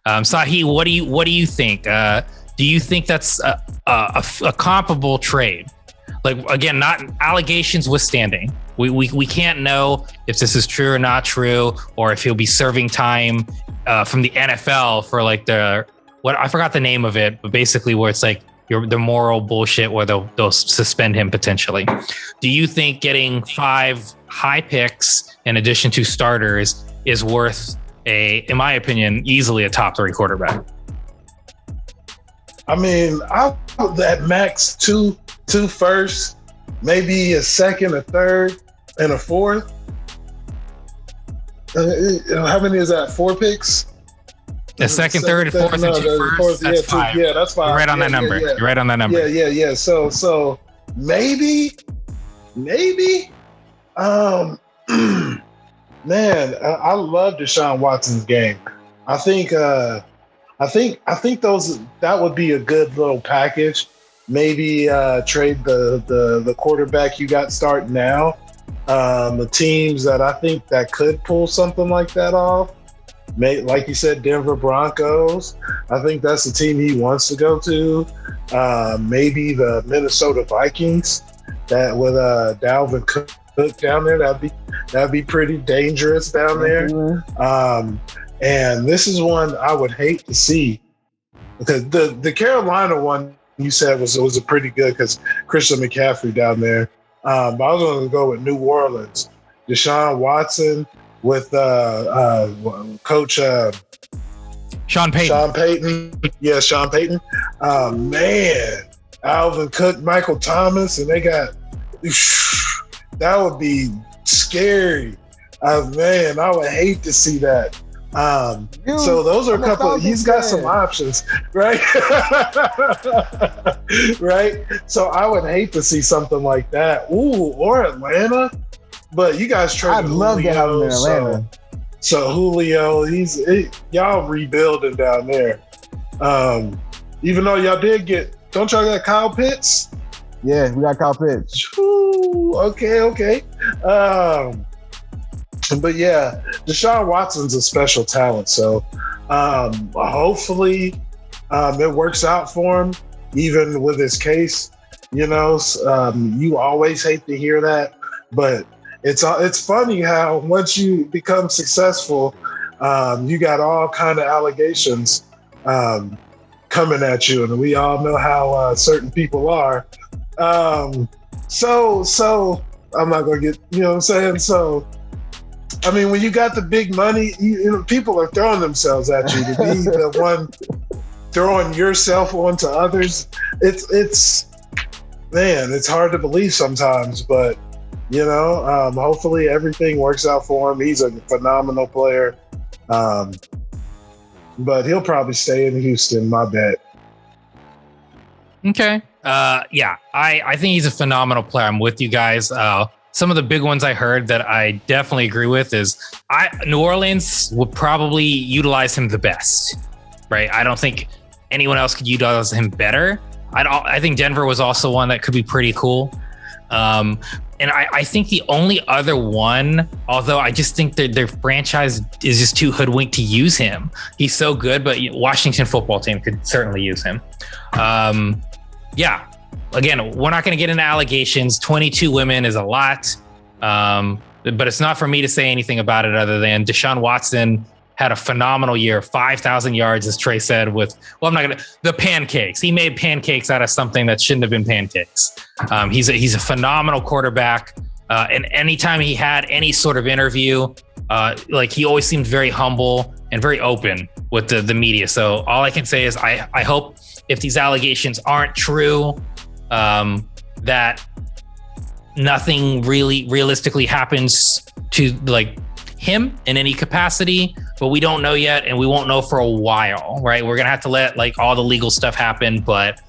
Sahi, what do you think? Do you think that's a comparable trade? Like, again, not allegations withstanding. We can't know if this is true or not true, or if he'll be serving time from the NFL for like I forgot the name of it, but basically where it's like the moral bullshit where they'll suspend him potentially. Do you think getting 5 high picks in addition to starters is worth in my opinion, easily a top 3 quarterback? I mean, I'll put that max two firsts, maybe a second, a third, and a fourth. How many is that? 4 picks? A second, third, and fourth, and 2 firsts. That's 5. Yeah, that's 5. You're right on that number. Yeah. You're right on that number. Yeah. So maybe. Man, I love Deshaun Watson's game. I think that would be a good little package. Maybe trade the quarterback you got starting now. The teams that I think that could pull something like that off, like you said, Denver Broncos. I think that's the team he wants to go to. Maybe the Minnesota Vikings. That with Dalvin Cook down there, that'd be pretty dangerous down there. And this is one I would hate to see, because the Carolina one you said was a pretty good, because Christian McCaffrey down there. But I was going to go with New Orleans. Deshaun Watson with Coach Sean Payton. Sean Payton. Yeah, Sean Payton. Man, Alvin Cook, Michael Thomas, and they got that would be scary. Man, I would hate to see that. So those are a couple. He's got some options, right? Right. So I would hate to see something like that. Ooh, or Atlanta. But you guys traded. I'd love to have him in Atlanta. So Julio, y'all rebuilding down there. Even though y'all did don't y'all got Kyle Pitts? Yeah, we got Kyle Pitts. Ooh, okay. But yeah, Deshaun Watson's a special talent. So hopefully it works out for him, even with his case. You always hate to hear that, but it's funny how once you become successful, you got all kind of allegations coming at you, and we all know how certain people are. So I'm not gonna get, you know what I'm saying? So I mean, when you got the big money, people are throwing themselves at you to be the one throwing yourself onto others. It's hard to believe sometimes, but hopefully everything works out for him. He's a phenomenal player, but he'll probably stay in Houston, my bet. Okay. Yeah, I think he's a phenomenal player. I'm with you guys. Some of the big ones I heard that I definitely agree with is New Orleans would probably utilize him the best, right? I don't think anyone else could utilize him better. I think Denver was also one that could be pretty cool. And I think the only other one, although I just think their franchise is just too hoodwinked to use him. He's so good, but Washington football team could certainly use him. Yeah. Again, we're not going to get into allegations. 22 women is a lot, but it's not for me to say anything about it other than Deshaun Watson had a phenomenal year, 5,000 yards, as Trey said, the pancakes. He made pancakes out of something that shouldn't have been pancakes. He's a phenomenal quarterback. And anytime he had any sort of interview, he always seemed very humble and very open with the media. So all I can say is I hope if these allegations aren't true, that nothing really realistically happens to him in any capacity, but we don't know yet, and we won't know for a while, right? We're gonna have to let all the legal stuff happen, but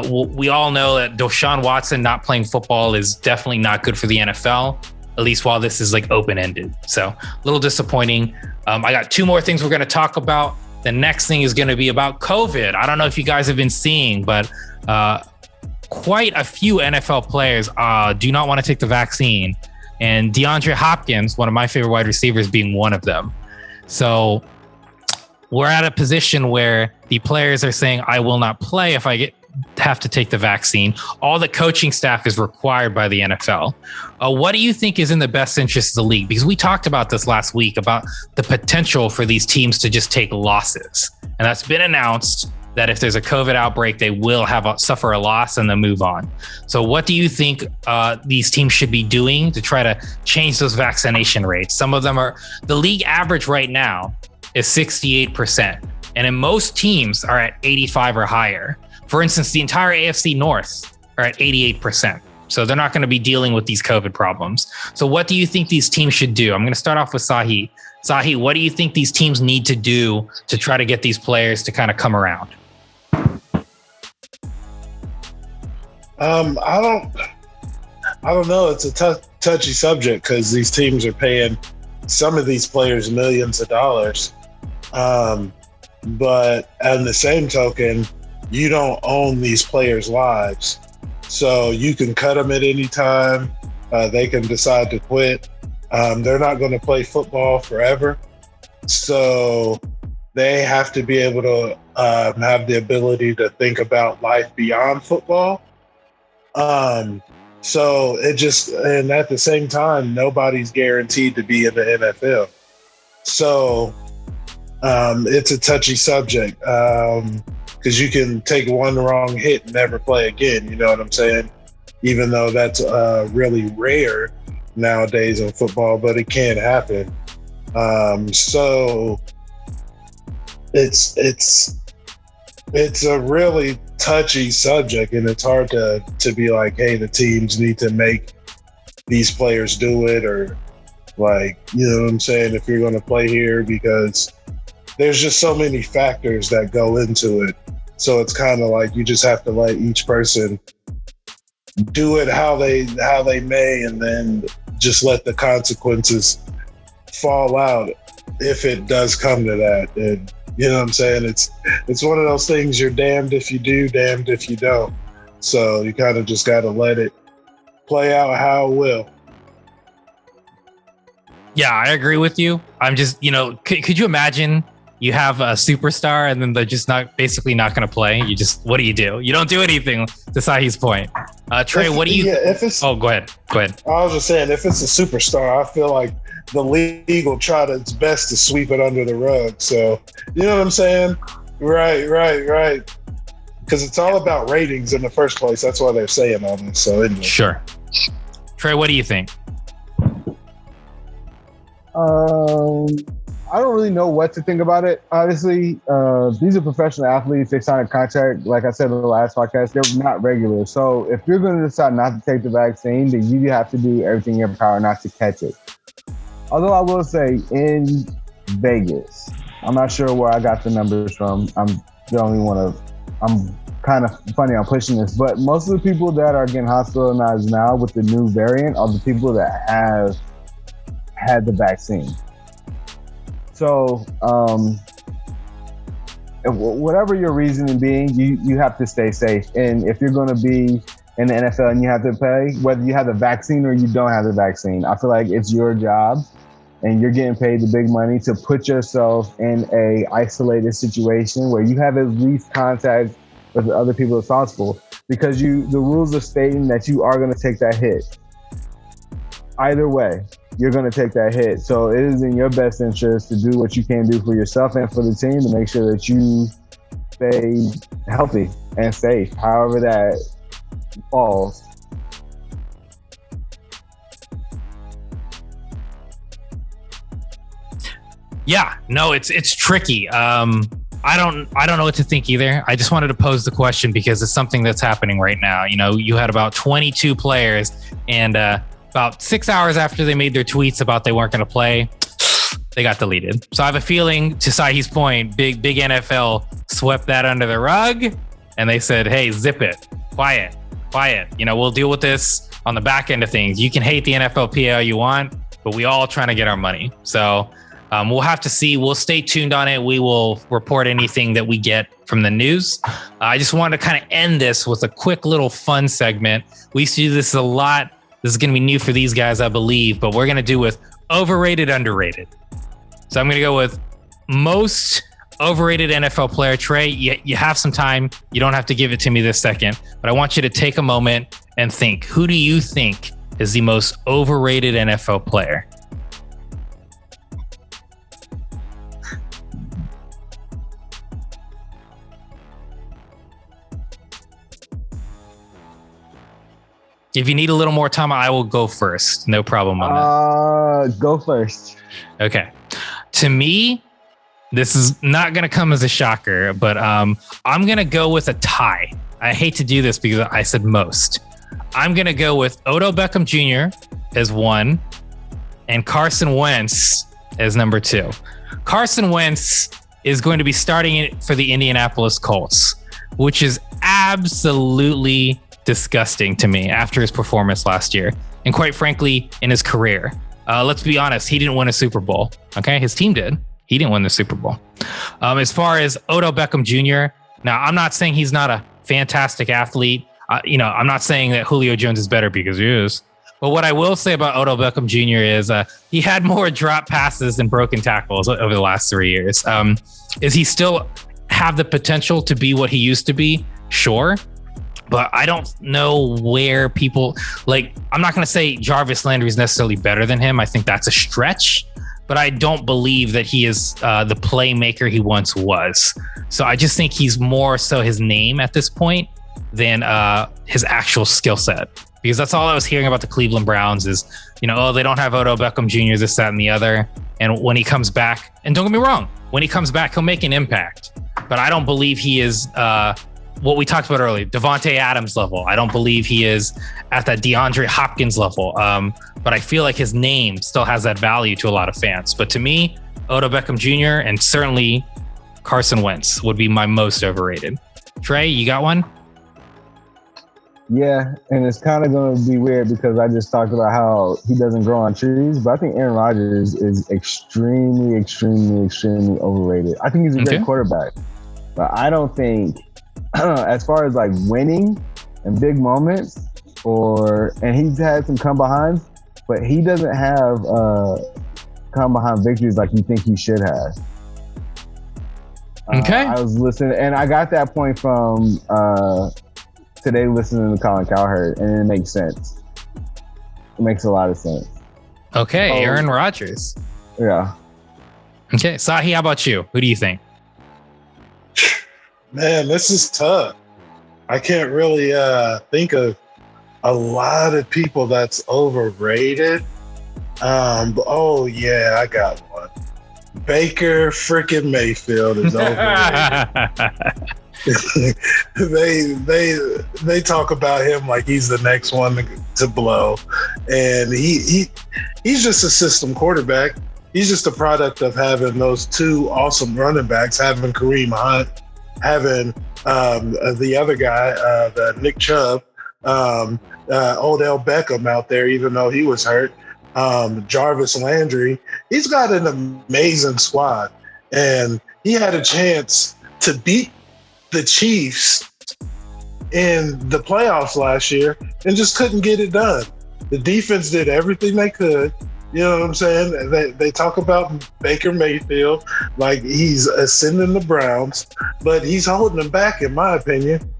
we all know that Deshaun Watson not playing football is definitely not good for the NFL, at least while this is open-ended. So a little disappointing. I got two more things we're gonna talk about. The next thing is gonna be about COVID. I don't know if you guys have been seeing, but quite a few NFL players do not want to take the vaccine, and DeAndre Hopkins, one of my favorite wide receivers, being one of them. So we're at a position where the players are saying, I will not play if I have to take the vaccine. All the coaching staff is required by the NFL. What do you think is in the best interest of the league? Because we talked about this last week about the potential for these teams to just take losses. And that's been announced that if there's a COVID outbreak, they will suffer a loss and then move on. So what do you think these teams should be doing to try to change those vaccination rates? Some of them the league average right now is 68%. And in most teams are at 85 or higher. For instance, the entire AFC North are at 88%. So they're not going to be dealing with these COVID problems. So what do you think these teams should do? I'm going to start off with Sahi. Sahi, what do you think these teams need to do to try to get these players to kind of come around? I don't know. It's a touchy subject because these teams are paying some of these players millions of dollars. But on the same token, you don't own these players' lives. So you can cut them at any time. They can decide to quit. They're not going to play football forever. So they have to be able to have the ability to think about life beyond football. So and at the same time, nobody's guaranteed to be in the NFL. So it's a touchy subject because you can take one wrong hit and never play again. You know what I'm saying? Even though that's really rare nowadays in football, but it can happen. So it's a really touchy subject, and it's hard to be like, hey, the teams need to make these players do it, or like, you know what I'm saying, if you're going to play here, because there's just so many factors that go into it. So it's kind of like you just have to let each person do it how they may, and then just let the consequences fall out if it does come to that. And you know what I'm saying? It's one of those things, you're damned if you do, damned if you don't. So you kind of just got to let it play out how it will. Yeah, I agree with you. I'm just, could you imagine you have a superstar and then they're just basically not going to play? What do? You don't do anything, to Sahi's point. Trey, what do you... Yeah, if it's... Oh, go ahead. I was just saying, if it's a superstar, I feel like the league will try its best to sweep it under the rug. So, you know what I'm saying? Right. Because it's all about ratings in the first place. That's why they're saying all this. So anyway. Sure. Trey, what do you think? I don't really know what to think about it. Obviously, these are professional athletes. They sign a contract. Like I said in the last podcast, they're not regular. So if you're going to decide not to take the vaccine, then you have to do everything in your power not to catch it. Although I will say, in Vegas, I'm not sure where I got the numbers from. I'm kind of funny on pushing this, but most of the people that are getting hospitalized now with the new variant are the people that have had the vaccine. So, whatever your reasoning being, you have to stay safe. And if you're going to be in the NFL and you have to pay, whether you have the vaccine or you don't have the vaccine, I feel like it's your job and you're getting paid the big money to put yourself in a isolated situation where you have at least contact with the other people as possible, because the rules are stating that you are going to take that hit. Either way, you're going to take that hit. So it is in your best interest to do what you can do for yourself and for the team to make sure that you stay healthy and safe, however that falls. Yeah, no, it's tricky. I don't know what to think either. I just wanted to pose the question because it's something that's happening right now. You had about 22 players, and about 6 hours after they made their tweets about they weren't going to play, they got deleted. So I have a feeling, to Sahi's point, big NFL swept that under the rug, and they said, hey, zip it. Quiet. We'll deal with this on the back end of things. You can hate the NFLPA all you want, but we all trying to get our money. So we'll have to see. We'll stay tuned on it. We will report anything that we get from the news. I just wanted to kind of end this with a quick little fun segment. We used to do this a lot. This is going to be new for these guys, I believe, but we're going to do with overrated, underrated. So I'm going to go with most overrated NFL player. Trey, you have some time. You don't have to give it to me this second, but I want you to take a moment and think, who do you think is the most overrated NFL player? If you need a little more time, I will go first. No problem on that. Go first. Okay. To me, this is not going to come as a shocker, but I'm going to go with a tie. I hate to do this because I said most. I'm going to go with Otto Beckham Jr. as 1 and Carson Wentz as number 2. Carson Wentz is going to be starting it for the Indianapolis Colts, which is absolutely disgusting to me after his performance last year, and quite frankly, in his career. let's be honest, he didn't win a Super Bowl. Okay, his team did. He didn't win the Super Bowl. As far as Otto Beckham Jr., now I'm not saying he's not a fantastic athlete. I'm not saying that Julio Jones is better because he is. But what I will say about Otto Beckham Jr. is he had more drop passes than broken tackles over the last 3 years. Is he still have the potential to be what he used to be? Sure. But I don't know where people I'm not going to say Jarvis Landry is necessarily better than him. I think that's a stretch, but I don't believe that he is the playmaker he once was. So I just think he's more so his name at this point than his actual skill set. Because that's all I was hearing about the Cleveland Browns is, they don't have Otto Beckham Jr., this, that, and the other. And when he comes back, and don't get me wrong, when he comes back, he'll make an impact. But I don't believe he is what we talked about earlier, Devontae Adams level. I don't believe he is at that DeAndre Hopkins level. But I feel like his name still has that value to a lot of fans. But to me, Otto Beckham Jr. and certainly Carson Wentz would be my most overrated. Trey, you got one? Yeah, and it's kind of going to be weird because I just talked about how he doesn't grow on trees, but I think Aaron Rodgers is extremely, extremely, extremely overrated. I think he's a great quarterback, but I don't think, as far as winning and big moments, and he's had some come behinds, but he doesn't have come behind victories like you think he should have. Okay. I was listening, and I got that point from today listening to Colin Cowherd, and it makes sense. It makes a lot of sense. Okay, Aaron Rodgers. Yeah. Okay, Sahi, how about you? Who do you think? Man, this is tough. I can't really think of a lot of people that's overrated. I got one. Baker freaking Mayfield is overrated. they talk about him like he's the next one to blow, and he's just a system quarterback. He's just a product of having those two awesome running backs, having Kareem Hunt, having the other guy, the Nick Chubb, Odell Beckham out there, even though he was hurt, Jarvis Landry. He's got an amazing squad, and he had a chance to beat the Chiefs in the playoffs last year and just couldn't get it done. The defense did everything they could. You know what I'm saying? They talk about Baker Mayfield like he's ascending the Browns, but he's holding them back, in my opinion.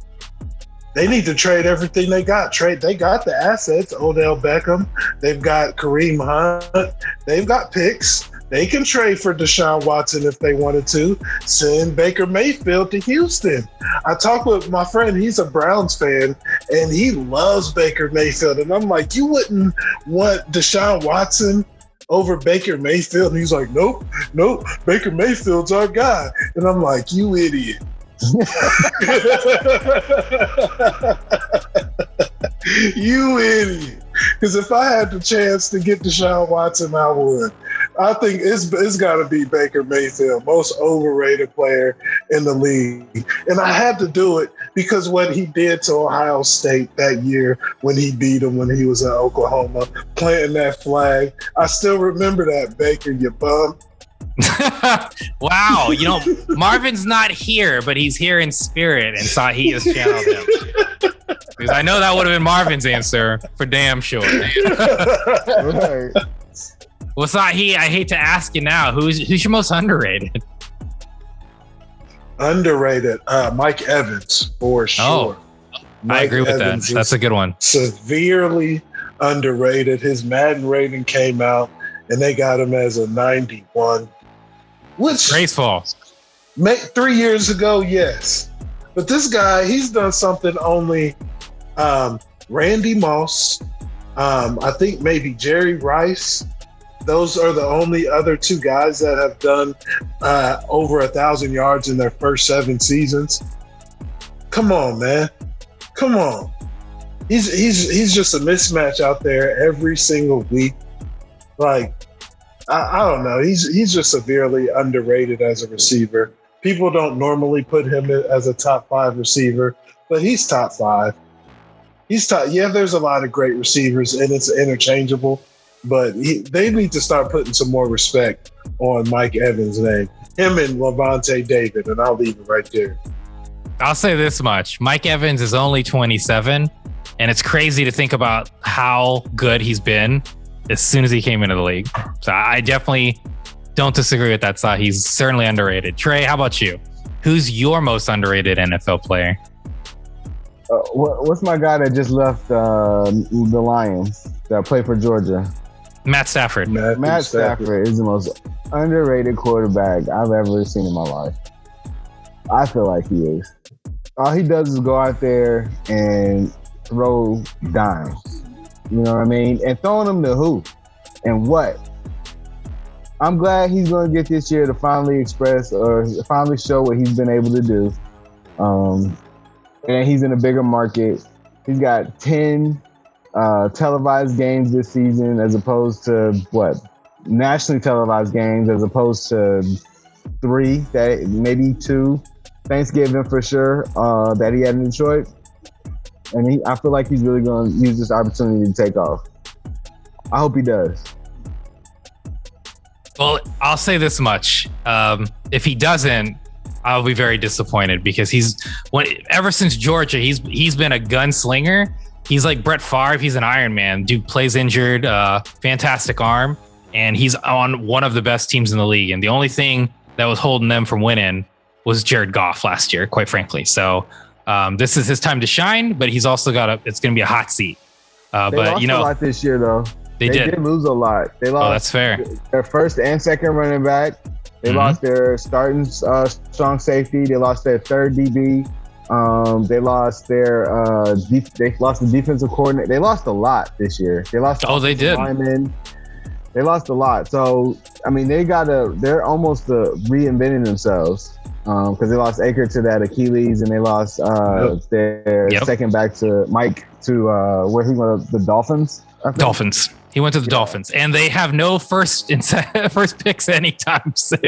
They need to trade everything they got. They got the assets, Odell Beckham. They've got Kareem Hunt. They've got picks. They can trade for Deshaun Watson if they wanted to. Send Baker Mayfield to Houston. I talked with my friend. He's a Browns fan, and he loves Baker Mayfield. And I'm like, you wouldn't want Deshaun Watson over Baker Mayfield? And he's like, nope, Baker Mayfield's our guy. And I'm like, you idiot. You idiot. Because if I had the chance to get Deshaun Watson, I would. I think it's got to be Baker Mayfield, most overrated player in the league. And I had to do it because what he did to Ohio State that year when he beat them when he was in Oklahoma, planting that flag. I still remember that, Baker, you bum. Wow. Marvin's not here, but he's here in spirit, and Sahi has channeled him. Because I know that would have been Marvin's answer for damn sure. Right. Well, Sahi, I hate to ask you now, who's your most underrated? Underrated, Mike Evans, for sure. I agree with that. That's a good one. Severely underrated. His Madden rating came out, and they got him as a 91. Which graceful. 3 years ago, yes. But this guy, he's done something only Randy Moss, I think maybe Jerry Rice. Those are the only other two guys that have done over 1,000 yards in their first 7 seasons. Come on, man. Come on. He's just a mismatch out there every single week. Like, I don't know. He's just severely underrated as a receiver. People don't normally put him as a top 5 receiver, but he's top 5. He's top. Yeah, there's a lot of great receivers, and it's interchangeable. but they need to start putting some more respect on Mike Evans' name. Him and Levante David, and I'll leave it right there. I'll say this much. Mike Evans is only 27, and it's crazy to think about how good he's been as soon as he came into the league. So I definitely don't disagree with that thought. He's certainly underrated. Trey, how about you? Who's your most underrated NFL player? What's my guy that just left the Lions that played for Georgia? Matt Stafford. Matt Stafford is the most underrated quarterback I've ever seen in my life. I feel like he is. All he does is go out there and throw dimes. You know what I mean? And throwing them to who? And what? I'm glad he's going to get this year to finally express or finally show what he's been able to do. And he's in a bigger market. He's got 10 televised games this season as opposed to nationally televised games as opposed to 3, maybe 2. Thanksgiving for sure that he had in Detroit. And I feel like he's really going to use this opportunity to take off. I hope he does. Well, I'll say this much. If he doesn't, I'll be very disappointed because ever since Georgia, he's been a gunslinger. He's like Brett Favre. He's an Iron Man. Dude plays injured, fantastic arm, and he's on one of the best teams in the league. And the only thing that was holding them from winning was Jared Goff last year, quite frankly. So this is his time to shine, but he's also it's going to be a hot seat. They lost a lot this year, though. They did lose a lot. They lost. Oh, that's fair. Their first and second running back. They lost their starting strong safety. They lost their third DB. They lost they lost the defensive coordinator. They lost a lot this year. They lost. They did. Linemen. They lost a lot. So I mean, they're almost reinventing themselves because they lost Aker to that Achilles, and they lost their second back to Mike to where he went, the Dolphins. Dolphins. He went to the Dolphins, and they have no first picks anytime soon.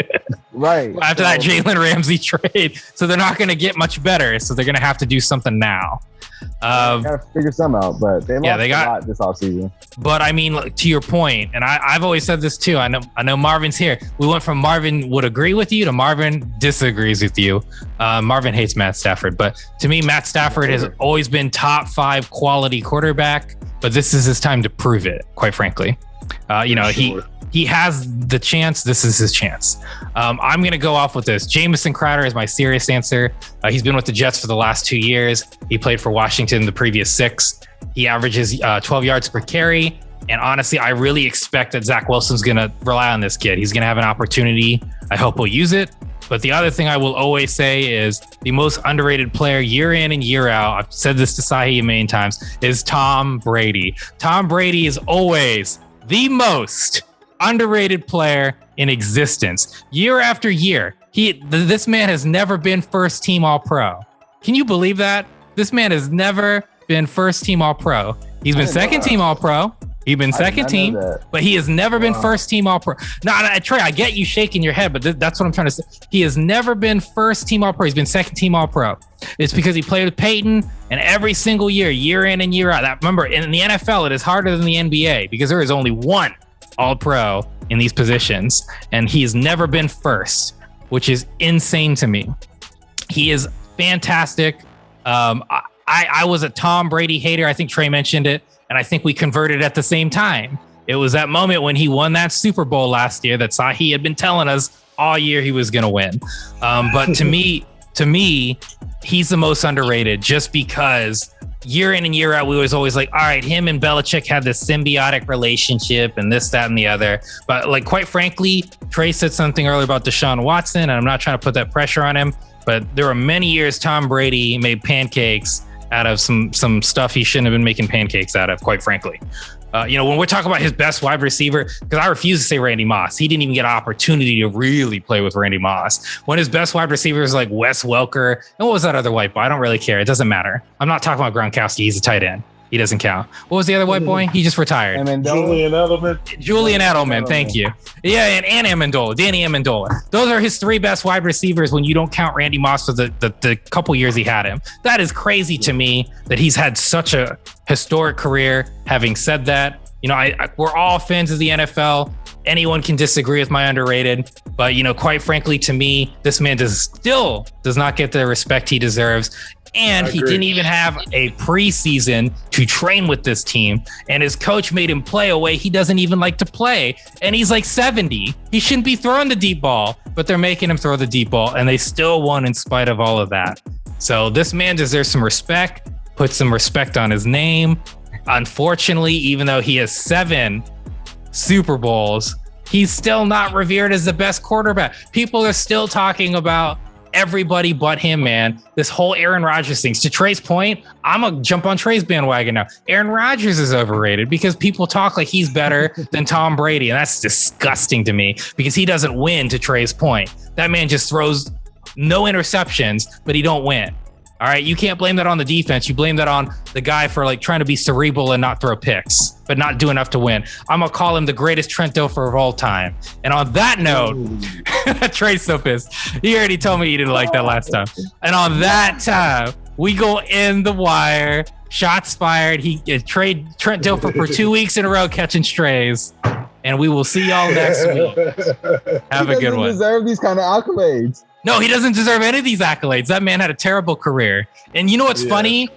Right. After that Jalen Ramsey trade. So they're not going to get much better. So they're going to have to do something now. Got to figure something out, but they lost a lot this offseason. But I mean, to your point, and I've always said this too. I know Marvin's here. We went from Marvin would agree with you to Marvin disagrees with you. Marvin hates Matt Stafford, but to me, Matt Stafford has always been top 5 quality quarterback. But this is his time to prove it, quite frankly. He has the chance. This is his chance. I'm going to go off with this. Jamison Crowder is my serious answer. He's been with the Jets for the last 2 years. He played for Washington the previous 6. He averages 12 yards per carry. And honestly, I really expect that Zach Wilson's going to rely on this kid. He's going to have an opportunity. I hope he'll use it. But the other thing I will always say is the most underrated player year in and year out, I've said this to Sahi a million times, is Tom Brady. Tom Brady is always the most underrated player in existence. Year after year, this man has never been first team All-Pro. Can you believe that? This man has never been first team All-Pro. He's been second team All-Pro. He's been second team, but he has never been first team All-Pro. No, Trey, I get you shaking your head, but that's what I'm trying to say. He has never been first team All-Pro. He's been second team All-Pro. It's because he played with Peyton, and every single year in and year out. Remember, in the NFL, it is harder than the NBA because there is only one All-Pro in these positions, and he has never been first, which is insane to me. He is fantastic. I was a Tom Brady hater. I think Trey mentioned it. And I think we converted at the same time. It was that moment when he won that Super Bowl last year that Sahi had been telling us all year he was going to win. But to me, he's the most underrated just because year in and year out, we was always like, all right, him and Belichick had this symbiotic relationship and this, that, and the other. But like, quite frankly, Trey said something earlier about Deshaun Watson, and I'm not trying to put that pressure on him, but there were many years Tom Brady made pancakes out of some stuff he shouldn't have been making pancakes out of, quite frankly. When we're talking about his best wide receiver, because I refuse to say Randy Moss. He didn't even get an opportunity to really play with Randy Moss. When his best wide receiver is like Wes Welker, and what was that other white boy? I don't really care. It doesn't matter. I'm not talking about Gronkowski. He's a tight end. He doesn't count. What was the other white boy? He just retired. Julian Edelman. Thank you. Yeah, and Amendola, Danny Amendola. Those are his 3 best wide receivers when you don't count Randy Moss for the couple years he had him. That is crazy to me that he's had such a historic career. Having said that, we're all fans of the NFL. Anyone can disagree with my underrated, but quite frankly, to me, this man does not get the respect he deserves. And he didn't even have a preseason to train with this team. And his coach made him play a way he doesn't even like to play. And he's like 70. He shouldn't be throwing the deep ball, but they're making him throw the deep ball. And they still won in spite of all of that. So this man deserves some respect. Put some respect on his name. Unfortunately, even though he has 7 Super Bowls, he's still not revered as the best quarterback. People are still talking about everybody but him, man. This whole Aaron Rodgers thing. To Trey's point, I'm gonna jump on Trey's bandwagon now. Aaron Rodgers is overrated because people talk like he's better than Tom Brady, and that's disgusting to me because he doesn't win. To Trey's point, that man just throws no interceptions, but he don't win. All right, you can't blame that on the defense. You blame that on the guy for like trying to be cerebral and not throw picks, but not do enough to win. I'm gonna call him the greatest Trent Dilfer of all time. And on that note, Trey's so pissed. He already told me he didn't like that last time. And on that time, we go in the wire. Shots fired. He trade Trent Dilfer for 2 weeks in a row catching strays. And we will see y'all next week. Have a good one. He doesn't deserve these kind of accolades. No, he doesn't deserve any of these accolades. That man had a terrible career. And you know what's funny?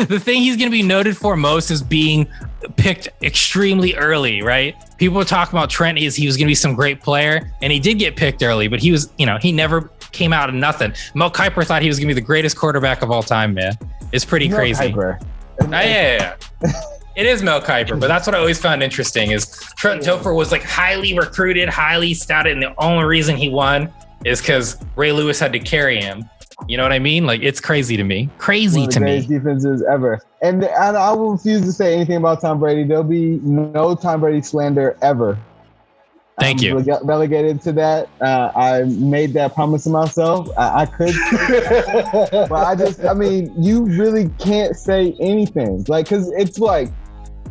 The thing he's going to be noted for most is being picked extremely early, right? People were talking about Trent he was going to be some great player, and he did get picked early, but he was, he never came out of nothing. Mel Kiper thought he was going to be the greatest quarterback of all time, man. It's pretty crazy. Yeah. It is Mel Kiper, but that's what I always found interesting is Trent Dilfer was like highly recruited, highly scouted, and the only reason he won is because Ray Lewis had to carry him. You know what I mean? Like, it's crazy to me. Crazy to me. One of the greatest defenses ever. And I will refuse to say anything about Tom Brady. There'll be no Tom Brady slander ever. Thank you. Relegated to that. I made that promise to myself. I could. But you really can't say anything. Like, because it's like,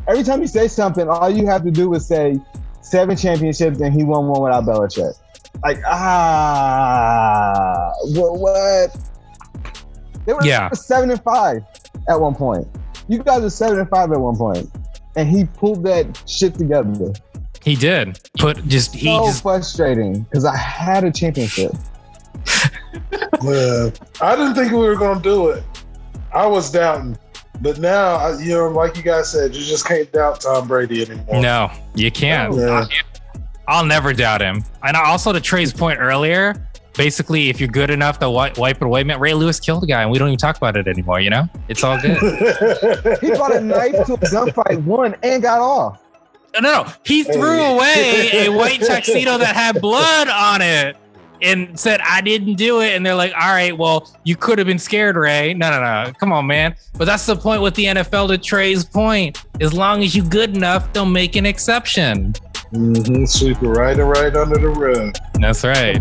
every time you say something, all you have to do is say 7 championships and he won one without Belichick. Like, what? They were 7-5 at one point. You guys were 7-5 at one point, and he pulled that shit together. He did. Frustrating because I had a championship. I didn't think we were gonna do it. I was doubting, but now like you guys said, you just can't doubt Tom Brady anymore. No, you can't. Yeah. I'll never doubt him. And also to Trey's point earlier, basically, if you're good enough to wipe it away, man, Ray Lewis killed a guy and we don't even talk about it anymore, It's all good. He brought a knife to a gunfight, won, and got off. No. He threw away a white tuxedo that had blood on it and said, I didn't do it. And they're like, all right, well, you could have been scared, Ray. No. Come on, man. But that's the point with the NFL, to Trey's point. As long as you're good enough, they'll make an exception. Sweep it right under the rug. That's right.